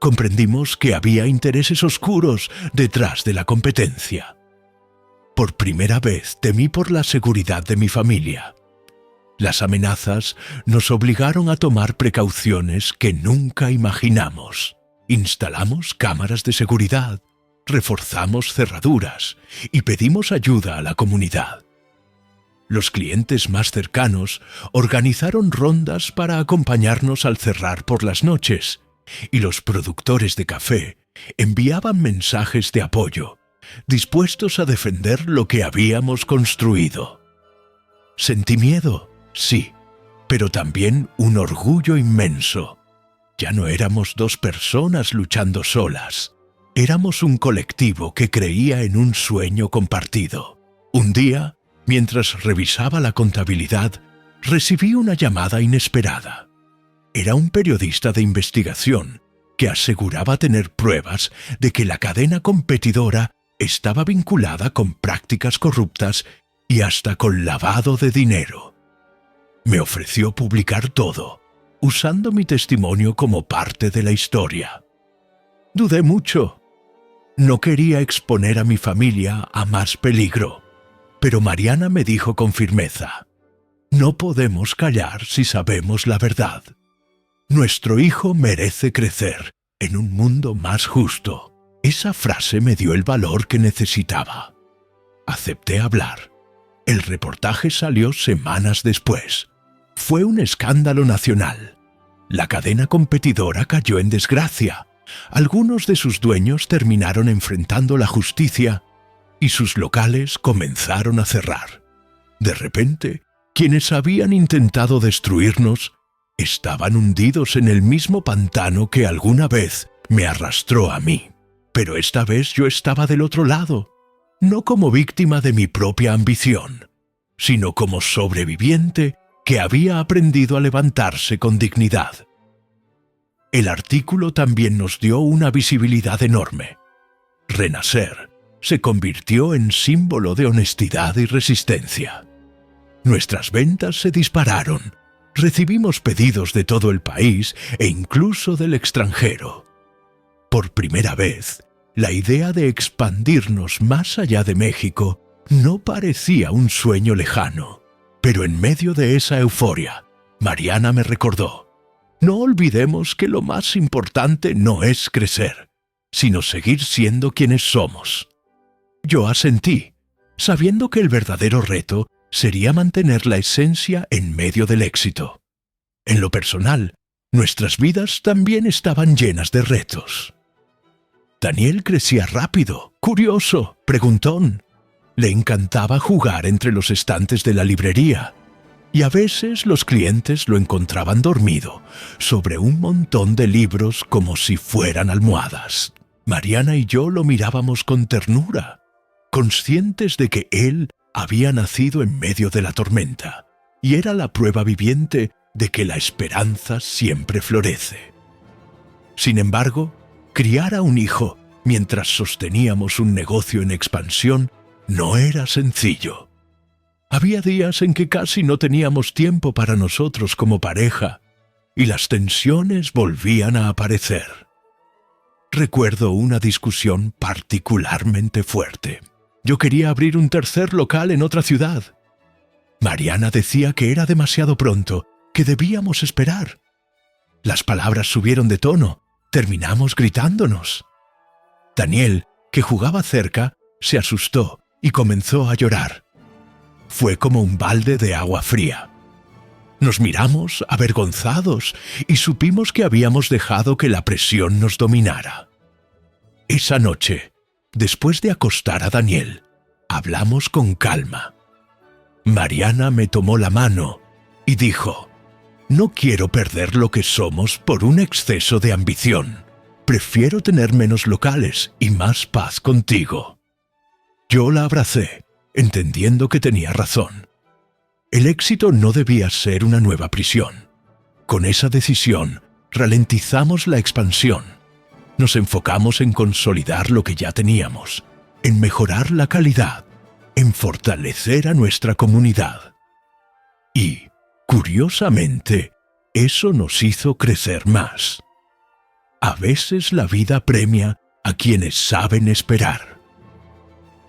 Comprendimos que había intereses oscuros detrás de la competencia. Por primera vez temí por la seguridad de mi familia. Las amenazas nos obligaron a tomar precauciones que nunca imaginamos. Instalamos cámaras de seguridad, reforzamos cerraduras y pedimos ayuda a la comunidad. Los clientes más cercanos organizaron rondas para acompañarnos al cerrar por las noches, y los productores de café enviaban mensajes de apoyo, dispuestos a defender lo que habíamos construido. Sentí miedo, sí, pero también un orgullo inmenso. Ya no éramos dos personas luchando solas. Éramos un colectivo que creía en un sueño compartido. Un día, mientras revisaba la contabilidad, recibí una llamada inesperada. Era un periodista de investigación que aseguraba tener pruebas de que la cadena competidora estaba vinculada con prácticas corruptas y hasta con lavado de dinero. Me ofreció publicar todo, usando mi testimonio como parte de la historia. Dudé mucho. No quería exponer a mi familia a más peligro, pero Mariana me dijo con firmeza: «No podemos callar si sabemos la verdad. Nuestro hijo merece crecer en un mundo más justo». Esa frase me dio el valor que necesitaba. Acepté hablar. El reportaje salió semanas después. Fue un escándalo nacional. La cadena competidora cayó en desgracia. Algunos de sus dueños terminaron enfrentando la justicia y sus locales comenzaron a cerrar. De repente, quienes habían intentado destruirnos estaban hundidos en el mismo pantano que alguna vez me arrastró a mí. Pero esta vez yo estaba del otro lado, no como víctima de mi propia ambición, sino como sobreviviente que había aprendido a levantarse con dignidad. El artículo también nos dio una visibilidad enorme. Renacer se convirtió en símbolo de honestidad y resistencia. Nuestras ventas se dispararon. Recibimos pedidos de todo el país e incluso del extranjero. Por primera vez, la idea de expandirnos más allá de México no parecía un sueño lejano. Pero en medio de esa euforia, Mariana me recordó: No olvidemos que lo más importante no es crecer, sino seguir siendo quienes somos. Yo asentí, sabiendo que el verdadero reto sería mantener la esencia en medio del éxito. En lo personal, nuestras vidas también estaban llenas de retos. Daniel crecía rápido, curioso, preguntón. Le encantaba jugar entre los estantes de la librería, y a veces los clientes lo encontraban dormido sobre un montón de libros como si fueran almohadas. Mariana y yo lo mirábamos con ternura, conscientes de que él había nacido en medio de la tormenta, y era la prueba viviente de que la esperanza siempre florece. Sin embargo, criar a un hijo mientras sosteníamos un negocio en expansión no era sencillo. Había días en que casi no teníamos tiempo para nosotros como pareja, y las tensiones volvían a aparecer. Recuerdo una discusión particularmente fuerte. Yo quería abrir un tercer local en otra ciudad. Mariana decía que era demasiado pronto, que debíamos esperar. Las palabras subieron de tono, terminamos gritándonos. Daniel, que jugaba cerca, se asustó y comenzó a llorar. Fue como un balde de agua fría. Nos miramos avergonzados y supimos que habíamos dejado que la presión nos dominara. Esa noche, después de acostar a Daniel, hablamos con calma. Mariana me tomó la mano y dijo: «No quiero perder lo que somos por un exceso de ambición. Prefiero tener menos locales y más paz contigo». Yo la abracé, entendiendo que tenía razón. El éxito no debía ser una nueva prisión. Con esa decisión, ralentizamos la expansión. Nos enfocamos en consolidar lo que ya teníamos, en mejorar la calidad, en fortalecer a nuestra comunidad. Y, curiosamente, eso nos hizo crecer más. A veces la vida premia a quienes saben esperar.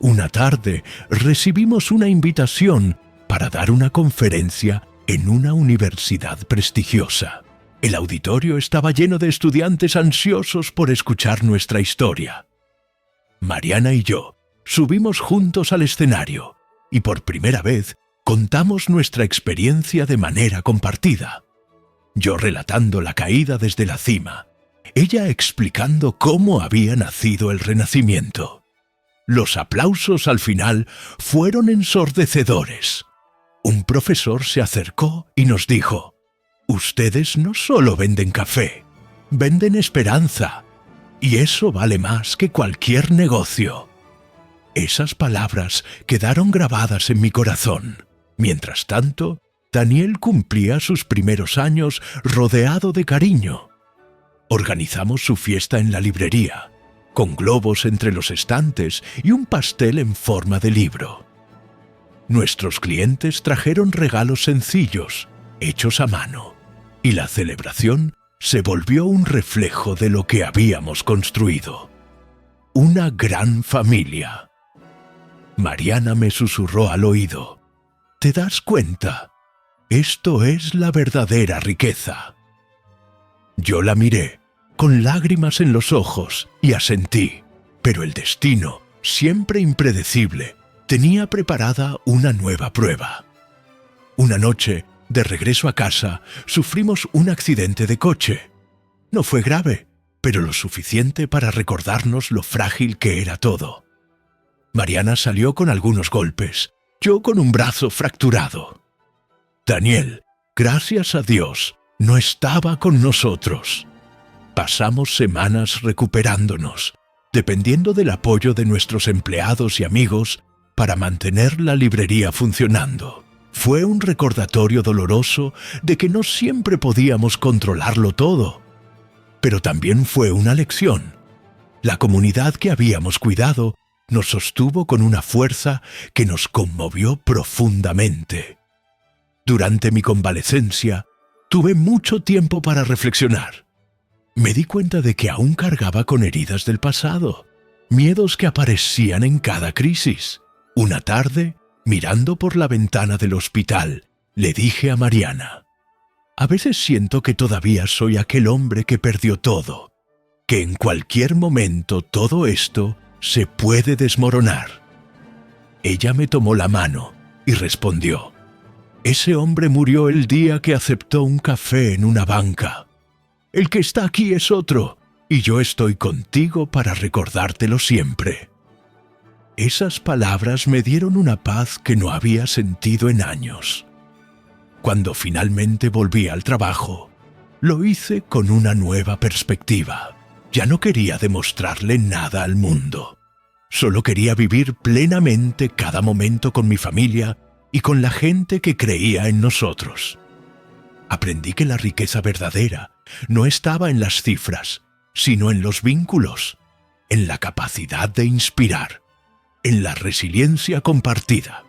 Una tarde recibimos una invitación para dar una conferencia en una universidad prestigiosa. El auditorio estaba lleno de estudiantes ansiosos por escuchar nuestra historia. Mariana y yo subimos juntos al escenario y por primera vez contamos nuestra experiencia de manera compartida. Yo relatando la caída desde la cima, ella explicando cómo había nacido el renacimiento. Los aplausos al final fueron ensordecedores. Un profesor se acercó y nos dijo: «Ustedes no solo venden café, venden esperanza, y eso vale más que cualquier negocio». Esas palabras quedaron grabadas en mi corazón. Mientras tanto, Daniel cumplía sus primeros años rodeado de cariño. Organizamos su fiesta en la librería, con globos entre los estantes y un pastel en forma de libro. Nuestros clientes trajeron regalos sencillos, hechos a mano, y la celebración se volvió un reflejo de lo que habíamos construido. Una gran familia. Mariana me susurró al oído: «¿Te das cuenta? Esto es la verdadera riqueza». Yo la miré, con lágrimas en los ojos, y asentí, pero el destino, siempre impredecible, tenía preparada una nueva prueba. Una noche, de regreso a casa, sufrimos un accidente de coche. No fue grave, pero lo suficiente para recordarnos lo frágil que era todo. Mariana salió con algunos golpes, yo con un brazo fracturado. Daniel, gracias a Dios, no estaba con nosotros. Pasamos semanas recuperándonos, dependiendo del apoyo de nuestros empleados y amigos para mantener la librería funcionando. Fue un recordatorio doloroso de que no siempre podíamos controlarlo todo, pero también fue una lección. La comunidad que habíamos cuidado nos sostuvo con una fuerza que nos conmovió profundamente. Durante mi convalecencia, tuve mucho tiempo para reflexionar. Me di cuenta de que aún cargaba con heridas del pasado, miedos que aparecían en cada crisis. Una tarde, mirando por la ventana del hospital, le dije a Mariana: A veces siento que todavía soy aquel hombre que perdió todo, que en cualquier momento todo esto se puede desmoronar. Ella me tomó la mano y respondió: ese hombre murió el día que aceptó un café en una banca. El que está aquí es otro, y yo estoy contigo para recordártelo siempre. Esas palabras me dieron una paz que no había sentido en años. Cuando finalmente volví al trabajo, lo hice con una nueva perspectiva. Ya no quería demostrarle nada al mundo. Solo quería vivir plenamente cada momento con mi familia y con la gente que creía en nosotros. Aprendí que la riqueza verdadera no estaba en las cifras, sino en los vínculos, en la capacidad de inspirar, en la resiliencia compartida.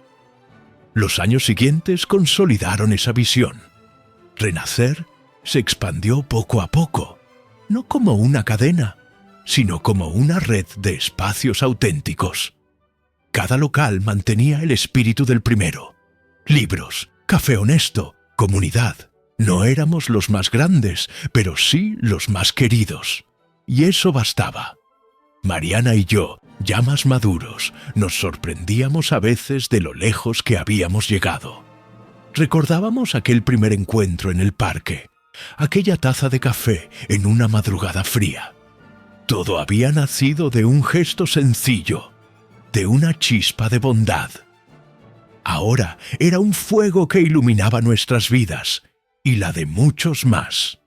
Los años siguientes consolidaron esa visión. Renacer se expandió poco a poco, no como una cadena, sino como una red de espacios auténticos. Cada local mantenía el espíritu del primero. Libros, café honesto, comunidad. No éramos los más grandes, pero sí los más queridos. Y eso bastaba. Mariana y yo, ya más maduros, nos sorprendíamos a veces de lo lejos que habíamos llegado. Recordábamos aquel primer encuentro en el parque, aquella taza de café en una madrugada fría. Todo había nacido de un gesto sencillo, de una chispa de bondad. Ahora era un fuego que iluminaba nuestras vidas y la de muchos más.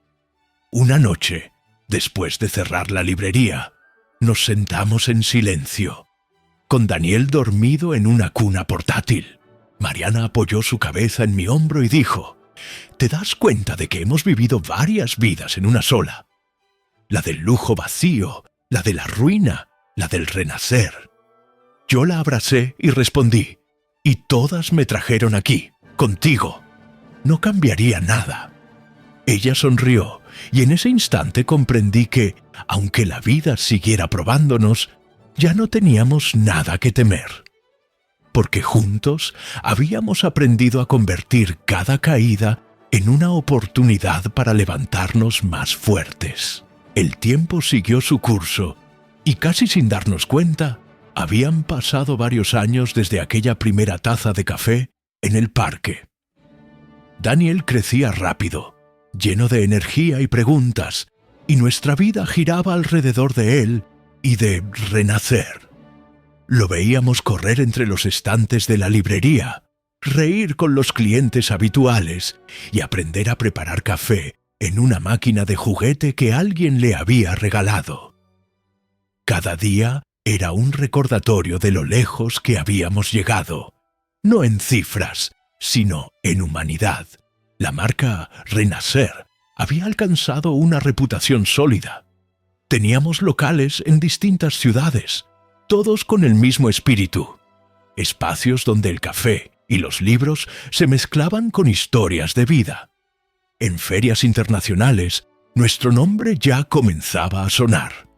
Una noche, después de cerrar la librería, nos sentamos en silencio, con Daniel dormido en una cuna portátil. Mariana apoyó su cabeza en mi hombro y dijo: «¿Te das cuenta de que hemos vivido varias vidas en una sola? La del lujo vacío, la de la ruina, la del renacer». Yo la abracé y respondí: «Y todas me trajeron aquí, contigo. No cambiaría nada». Ella sonrió y en ese instante comprendí que, aunque la vida siguiera probándonos, ya no teníamos nada que temer. Porque juntos habíamos aprendido a convertir cada caída en una oportunidad para levantarnos más fuertes. El tiempo siguió su curso y casi sin darnos cuenta, habían pasado varios años desde aquella primera taza de café en el parque. Daniel crecía rápido, lleno de energía y preguntas, y nuestra vida giraba alrededor de él y de renacer. Lo veíamos correr entre los estantes de la librería, reír con los clientes habituales y aprender a preparar café en una máquina de juguete que alguien le había regalado. Cada día era un recordatorio de lo lejos que habíamos llegado, no en cifras, sino en humanidad. La marca Renacer había alcanzado una reputación sólida. Teníamos locales en distintas ciudades, todos con el mismo espíritu. Espacios donde el café y los libros se mezclaban con historias de vida. En ferias internacionales, nuestro nombre ya comenzaba a sonar.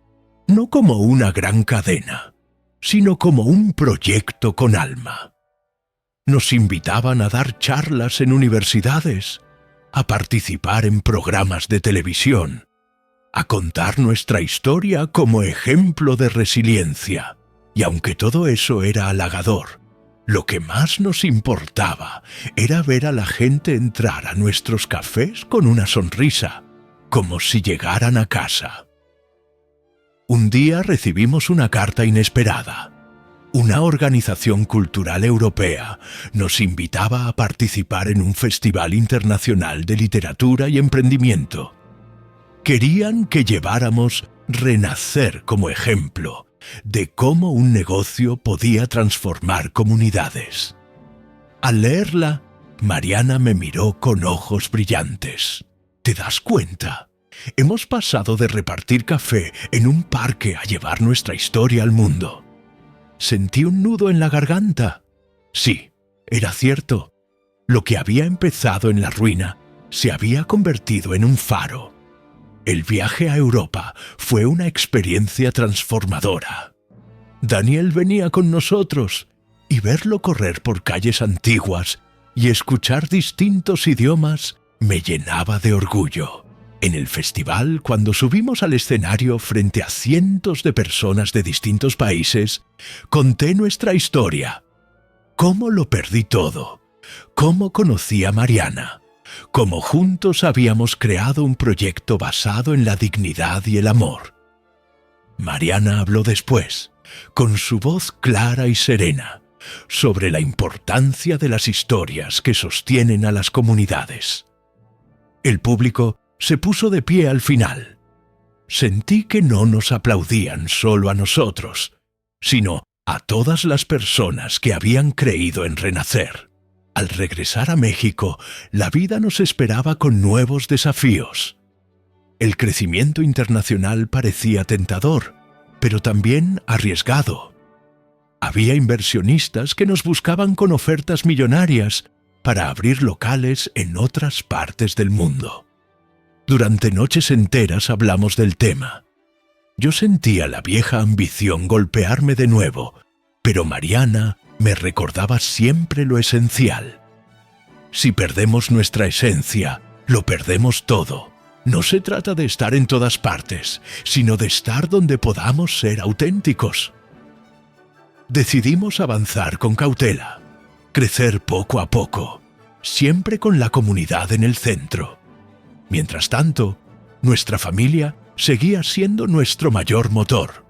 No como una gran cadena, sino como un proyecto con alma. Nos invitaban a dar charlas en universidades, a participar en programas de televisión, a contar nuestra historia como ejemplo de resiliencia. Y aunque todo eso era halagador, lo que más nos importaba era ver a la gente entrar a nuestros cafés con una sonrisa, como si llegaran a casa. Un día recibimos una carta inesperada. Una organización cultural europea nos invitaba a participar en un festival internacional de literatura y emprendimiento. Querían que lleváramos Renacer como ejemplo de cómo un negocio podía transformar comunidades. Al leerla, Mariana me miró con ojos brillantes. ¿Te das cuenta? Hemos pasado de repartir café en un parque a llevar nuestra historia al mundo. Sentí un nudo en la garganta. Sí, era cierto. Lo que había empezado en la ruina se había convertido en un faro. El viaje a Europa fue una experiencia transformadora. Daniel venía con nosotros y verlo correr por calles antiguas y escuchar distintos idiomas me llenaba de orgullo. En el festival, cuando subimos al escenario frente a cientos de personas de distintos países, conté nuestra historia. Cómo lo perdí todo, cómo conocí a Mariana, cómo juntos habíamos creado un proyecto basado en la dignidad y el amor. Mariana habló después, con su voz clara y serena, sobre la importancia de las historias que sostienen a las comunidades. El público se puso de pie al final. Sentí que no nos aplaudían solo a nosotros, sino a todas las personas que habían creído en renacer. Al regresar a México, la vida nos esperaba con nuevos desafíos. El crecimiento internacional parecía tentador, pero también arriesgado. Había inversionistas que nos buscaban con ofertas millonarias para abrir locales en otras partes del mundo. Durante noches enteras hablamos del tema. Yo sentía la vieja ambición golpearme de nuevo, pero Mariana me recordaba siempre lo esencial. Si perdemos nuestra esencia, lo perdemos todo. No se trata de estar en todas partes, sino de estar donde podamos ser auténticos. Decidimos avanzar con cautela, crecer poco a poco, siempre con la comunidad en el centro. Mientras tanto, nuestra familia seguía siendo nuestro mayor motor.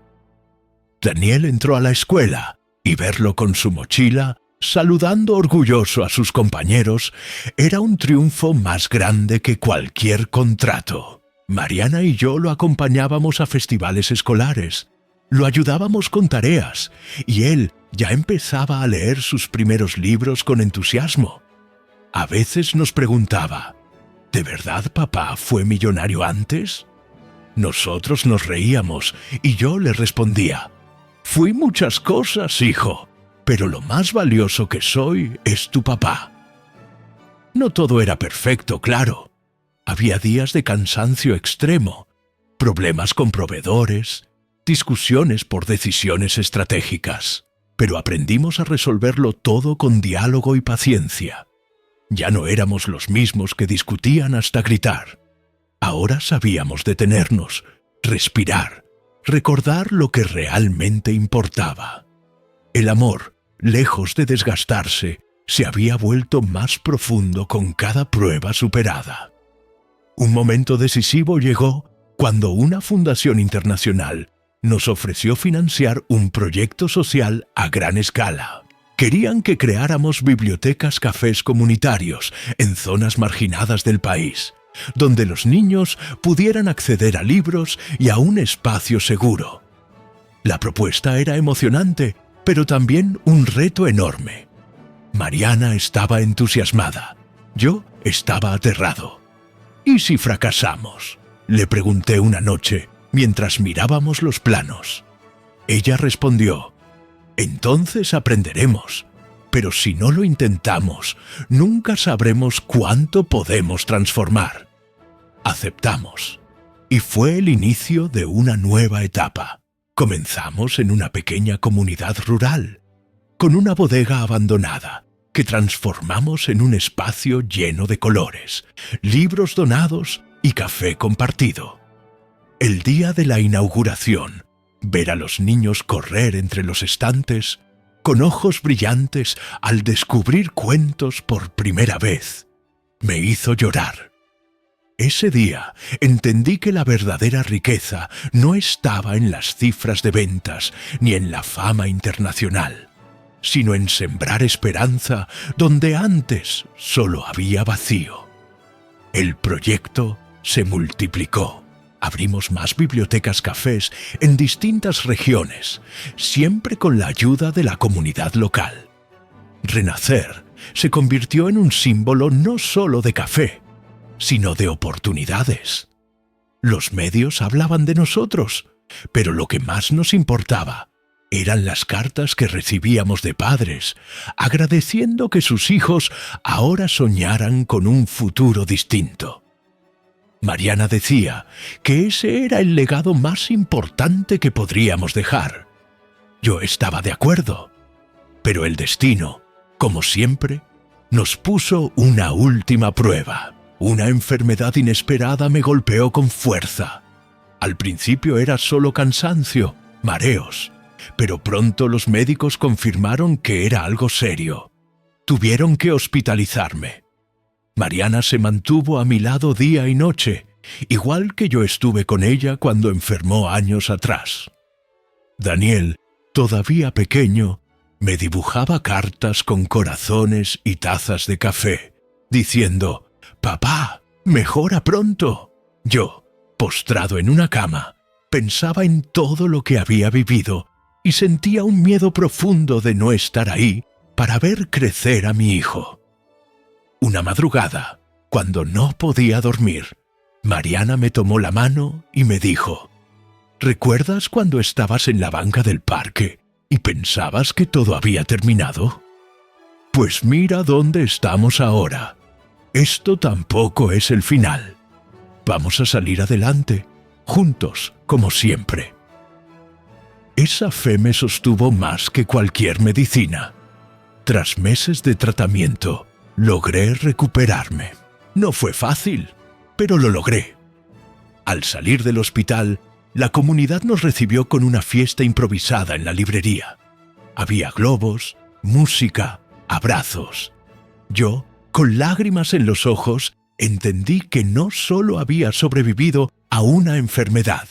Daniel entró a la escuela y verlo con su mochila, saludando orgulloso a sus compañeros, era un triunfo más grande que cualquier contrato. Mariana y yo lo acompañábamos a festivales escolares, lo ayudábamos con tareas, y él ya empezaba a leer sus primeros libros con entusiasmo. A veces nos preguntaba, ¿de verdad papá fue millonario antes? Nosotros nos reíamos y yo le respondía, fui muchas cosas, hijo, pero lo más valioso que soy es tu papá. No todo era perfecto, claro. Había días de cansancio extremo, problemas con proveedores, discusiones por decisiones estratégicas, pero aprendimos a resolverlo todo con diálogo y paciencia. Ya no éramos los mismos que discutían hasta gritar. Ahora sabíamos detenernos, respirar, recordar lo que realmente importaba. El amor, lejos de desgastarse, se había vuelto más profundo con cada prueba superada. Un momento decisivo llegó cuando una fundación internacional nos ofreció financiar un proyecto social a gran escala. Querían que creáramos bibliotecas cafés comunitarios en zonas marginadas del país, donde los niños pudieran acceder a libros y a un espacio seguro. La propuesta era emocionante, pero también un reto enorme. Mariana estaba entusiasmada. Yo estaba aterrado. ¿Y si fracasamos?, le pregunté una noche mientras mirábamos los planos. Ella respondió, entonces aprenderemos, pero si no lo intentamos, nunca sabremos cuánto podemos transformar. Aceptamos, y fue el inicio de una nueva etapa. Comenzamos en una pequeña comunidad rural, con una bodega abandonada, que transformamos en un espacio lleno de colores, libros donados y café compartido. El día de la inauguración, ver a los niños correr entre los estantes, con ojos brillantes al descubrir cuentos por primera vez, me hizo llorar. Ese día entendí que la verdadera riqueza no estaba en las cifras de ventas ni en la fama internacional, sino en sembrar esperanza donde antes solo había vacío. El proyecto se multiplicó. Abrimos más bibliotecas cafés en distintas regiones, siempre con la ayuda de la comunidad local. Renacer se convirtió en un símbolo no solo de café, sino de oportunidades. Los medios hablaban de nosotros, pero lo que más nos importaba eran las cartas que recibíamos de padres, agradeciendo que sus hijos ahora soñaran con un futuro distinto. Mariana decía que ese era el legado más importante que podríamos dejar. Yo estaba de acuerdo, pero el destino, como siempre, nos puso una última prueba. Una enfermedad inesperada me golpeó con fuerza. Al principio era solo cansancio, mareos, pero pronto los médicos confirmaron que era algo serio. Tuvieron que hospitalizarme. Mariana se mantuvo a mi lado día y noche, igual que yo estuve con ella cuando enfermó años atrás. Daniel, todavía pequeño, me dibujaba cartas con corazones y tazas de café, diciendo: «Papá, mejora pronto». Yo, postrado en una cama, pensaba en todo lo que había vivido y sentía un miedo profundo de no estar ahí para ver crecer a mi hijo. Una madrugada, cuando no podía dormir, Mariana me tomó la mano y me dijo: «¿Recuerdas cuando estabas en la banca del parque y pensabas que todo había terminado? Pues mira dónde estamos ahora. Esto tampoco es el final. Vamos a salir adelante, juntos, como siempre». Esa fe me sostuvo más que cualquier medicina. Tras meses de tratamiento, logré recuperarme. No fue fácil, pero lo logré. Al salir del hospital, la comunidad nos recibió con una fiesta improvisada en la librería. Había globos, música, abrazos. Yo, con lágrimas en los ojos, entendí que no solo había sobrevivido a una enfermedad,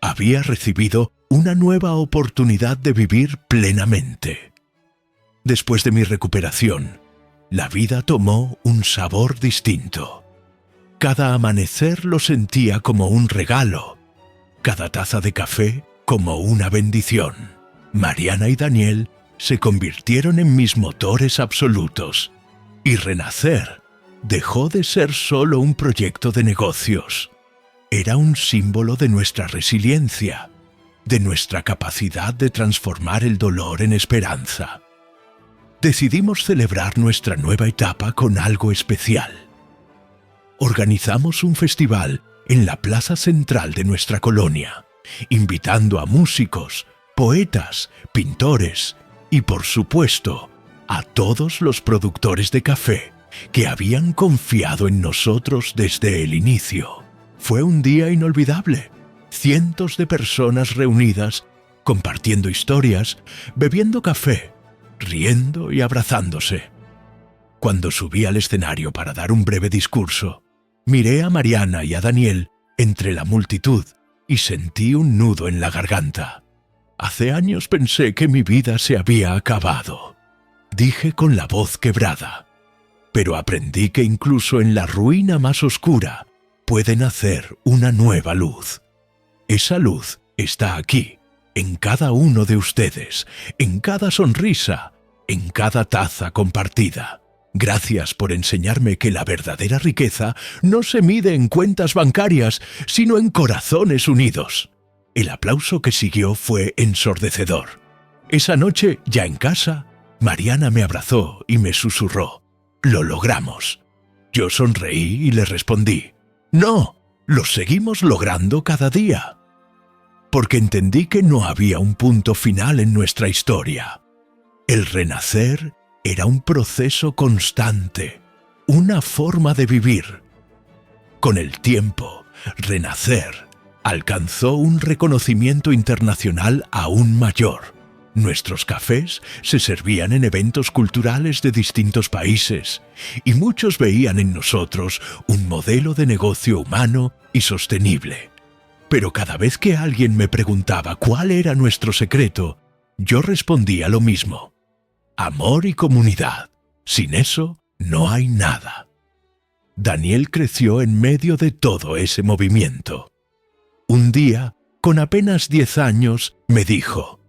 había recibido una nueva oportunidad de vivir plenamente. Después de mi recuperación, la vida tomó un sabor distinto. Cada amanecer lo sentía como un regalo, cada taza de café como una bendición. Mariana y Daniel se convirtieron en mis motores absolutos, y Renacer dejó de ser solo un proyecto de negocios. Era un símbolo de nuestra resiliencia, de nuestra capacidad de transformar el dolor en esperanza. Decidimos celebrar nuestra nueva etapa con algo especial. Organizamos un festival en la plaza central de nuestra colonia, invitando a músicos, poetas, pintores y, por supuesto, a todos los productores de café que habían confiado en nosotros desde el inicio. Fue un día inolvidable. Cientos de personas reunidas, compartiendo historias, bebiendo café, riendo y abrazándose. Cuando subí al escenario para dar un breve discurso, miré a Mariana y a Daniel entre la multitud y sentí un nudo en la garganta. Hace años pensé que mi vida se había acabado, dije con la voz quebrada, pero aprendí que incluso en la ruina más oscura puede nacer una nueva luz. Esa luz está aquí, en cada uno de ustedes, en cada sonrisa, en cada taza compartida. Gracias por enseñarme que la verdadera riqueza no se mide en cuentas bancarias, sino en corazones unidos. El aplauso que siguió fue ensordecedor. Esa noche, ya en casa, Mariana me abrazó y me susurró: «Lo logramos». Yo sonreí y le respondí: «No, lo seguimos logrando cada día». Porque entendí que no había un punto final en nuestra historia. El renacer era un proceso constante, una forma de vivir. Con el tiempo, Renacer alcanzó un reconocimiento internacional aún mayor. Nuestros cafés se servían en eventos culturales de distintos países y muchos veían en nosotros un modelo de negocio humano y sostenible. Pero cada vez que alguien me preguntaba cuál era nuestro secreto, yo respondía lo mismo: amor y comunidad. Sin eso, no hay nada. Daniel creció en medio de todo ese movimiento. Un día, con apenas 10 años, me dijo: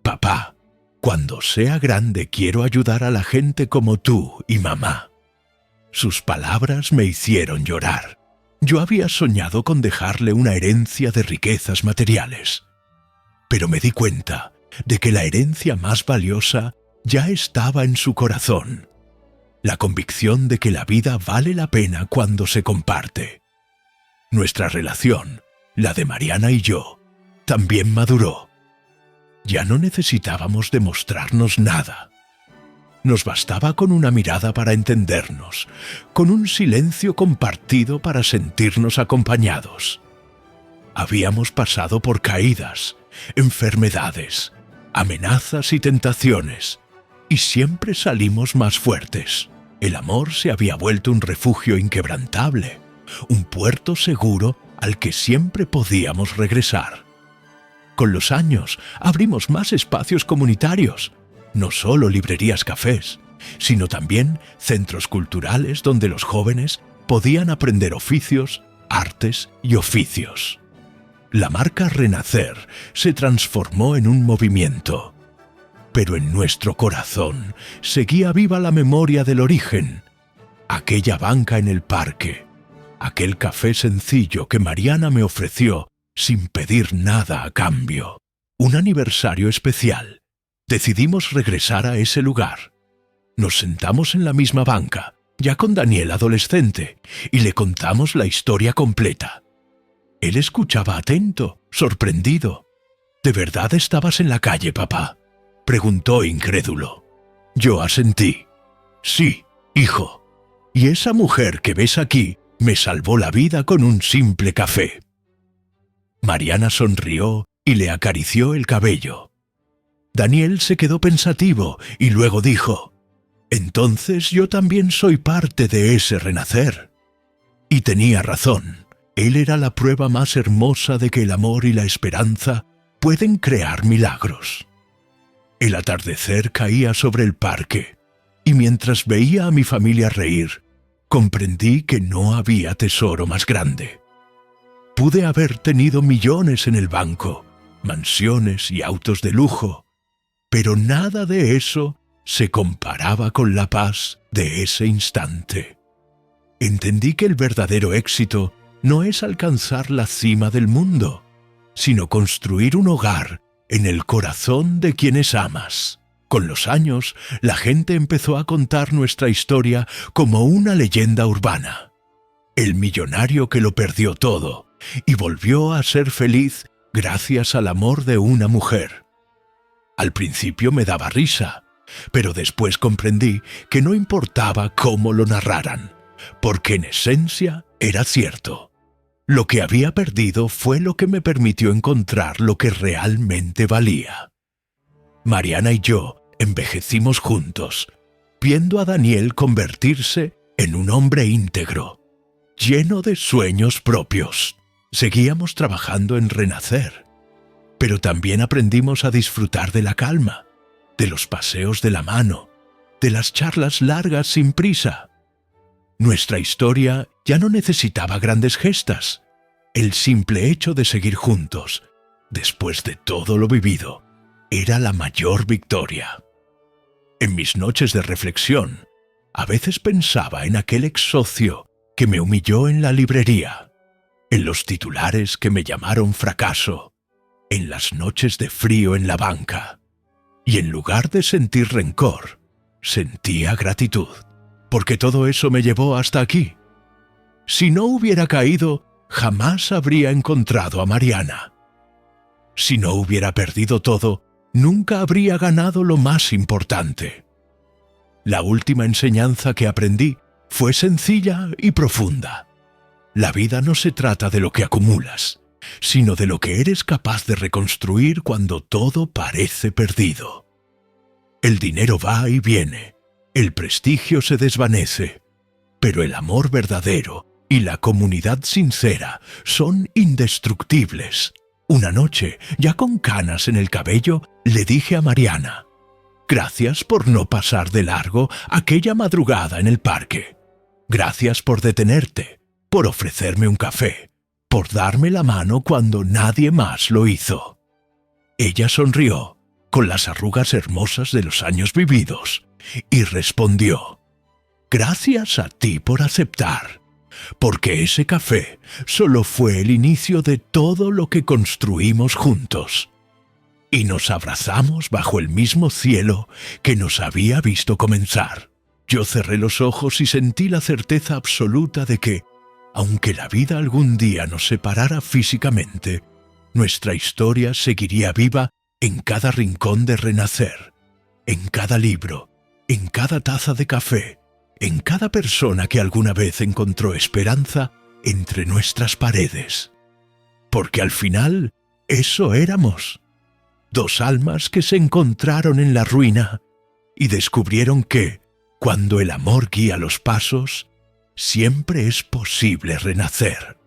«Papá, cuando sea grande quiero ayudar a la gente como tú y mamá». Sus palabras me hicieron llorar. Yo había soñado con dejarle una herencia de riquezas materiales. Pero me di cuenta de que la herencia más valiosa ya estaba en su corazón. La convicción de que la vida vale la pena cuando se comparte. Nuestra relación, la de Mariana y yo, también maduró. Ya no necesitábamos demostrarnos nada. Nos bastaba con una mirada para entendernos, con un silencio compartido para sentirnos acompañados. Habíamos pasado por caídas, enfermedades, amenazas y tentaciones, y siempre salimos más fuertes. El amor se había vuelto un refugio inquebrantable, un puerto seguro al que siempre podíamos regresar. Con los años abrimos más espacios comunitarios, no solo librerías cafés, sino también centros culturales donde los jóvenes podían aprender oficios, artes y oficios. La marca Renacer se transformó en un movimiento, pero en nuestro corazón seguía viva la memoria del origen, aquella banca en el parque, aquel café sencillo que Mariana me ofreció sin pedir nada a cambio. Un aniversario especial. Decidimos regresar a ese lugar. Nos sentamos en la misma banca, ya con Daniel adolescente, y le contamos la historia completa. Él escuchaba atento, sorprendido. ¿De verdad estabas en la calle, papá?, preguntó incrédulo. Yo asentí. Sí, hijo. Y esa mujer que ves aquí me salvó la vida con un simple café. Mariana sonrió y le acarició el cabello. Daniel se quedó pensativo y luego dijo: «Entonces yo también soy parte de ese renacer». Y tenía razón. Él era la prueba más hermosa de que el amor y la esperanza pueden crear milagros. El atardecer caía sobre el parque, y mientras veía a mi familia reír, comprendí que no había tesoro más grande. Pude haber tenido millones en el banco, mansiones y autos de lujo, pero nada de eso se comparaba con la paz de ese instante. Entendí que el verdadero éxito no es alcanzar la cima del mundo, sino construir un hogar en el corazón de quienes amas. Con los años, la gente empezó a contar nuestra historia como una leyenda urbana. El millonario que lo perdió todo y volvió a ser feliz gracias al amor de una mujer. Al principio me daba risa, pero después comprendí que no importaba cómo lo narraran, porque en esencia era cierto. Lo que había perdido fue lo que me permitió encontrar lo que realmente valía. Mariana y yo envejecimos juntos, viendo a Daniel convertirse en un hombre íntegro, lleno de sueños propios. Seguíamos trabajando en Renacer, pero también aprendimos a disfrutar de la calma, de los paseos de la mano, de las charlas largas sin prisa. Nuestra historia ya no necesitaba grandes gestas. El simple hecho de seguir juntos, después de todo lo vivido, era la mayor victoria. En mis noches de reflexión, a veces pensaba en aquel ex socio que me humilló en la librería, en los titulares que me llamaron fracaso, en las noches de frío en la banca. Y en lugar de sentir rencor, sentía gratitud, porque todo eso me llevó hasta aquí. Si no hubiera caído, jamás habría encontrado a Mariana. Si no hubiera perdido todo, nunca habría ganado lo más importante. La última enseñanza que aprendí fue sencilla y profunda. La vida no se trata de lo que acumulas, sino de lo que eres capaz de reconstruir cuando todo parece perdido. El dinero va y viene, el prestigio se desvanece, pero el amor verdadero y la comunidad sincera son indestructibles. Una noche, ya con canas en el cabello, le dije a Mariana: «Gracias por no pasar de largo aquella madrugada en el parque. Gracias por detenerte, por ofrecerme un café, por darme la mano cuando nadie más lo hizo». Ella sonrió, con las arrugas hermosas de los años vividos, y respondió: «Gracias a ti por aceptar, porque ese café solo fue el inicio de todo lo que construimos juntos». Y nos abrazamos bajo el mismo cielo que nos había visto comenzar. Yo cerré los ojos y sentí la certeza absoluta de que, aunque la vida algún día nos separara físicamente, nuestra historia seguiría viva en cada rincón de Renacer, en cada libro, en cada taza de café, en cada persona que alguna vez encontró esperanza entre nuestras paredes. Porque al final, eso éramos. Dos almas que se encontraron en la ruina y descubrieron que, cuando el amor guía los pasos, siempre es posible renacer.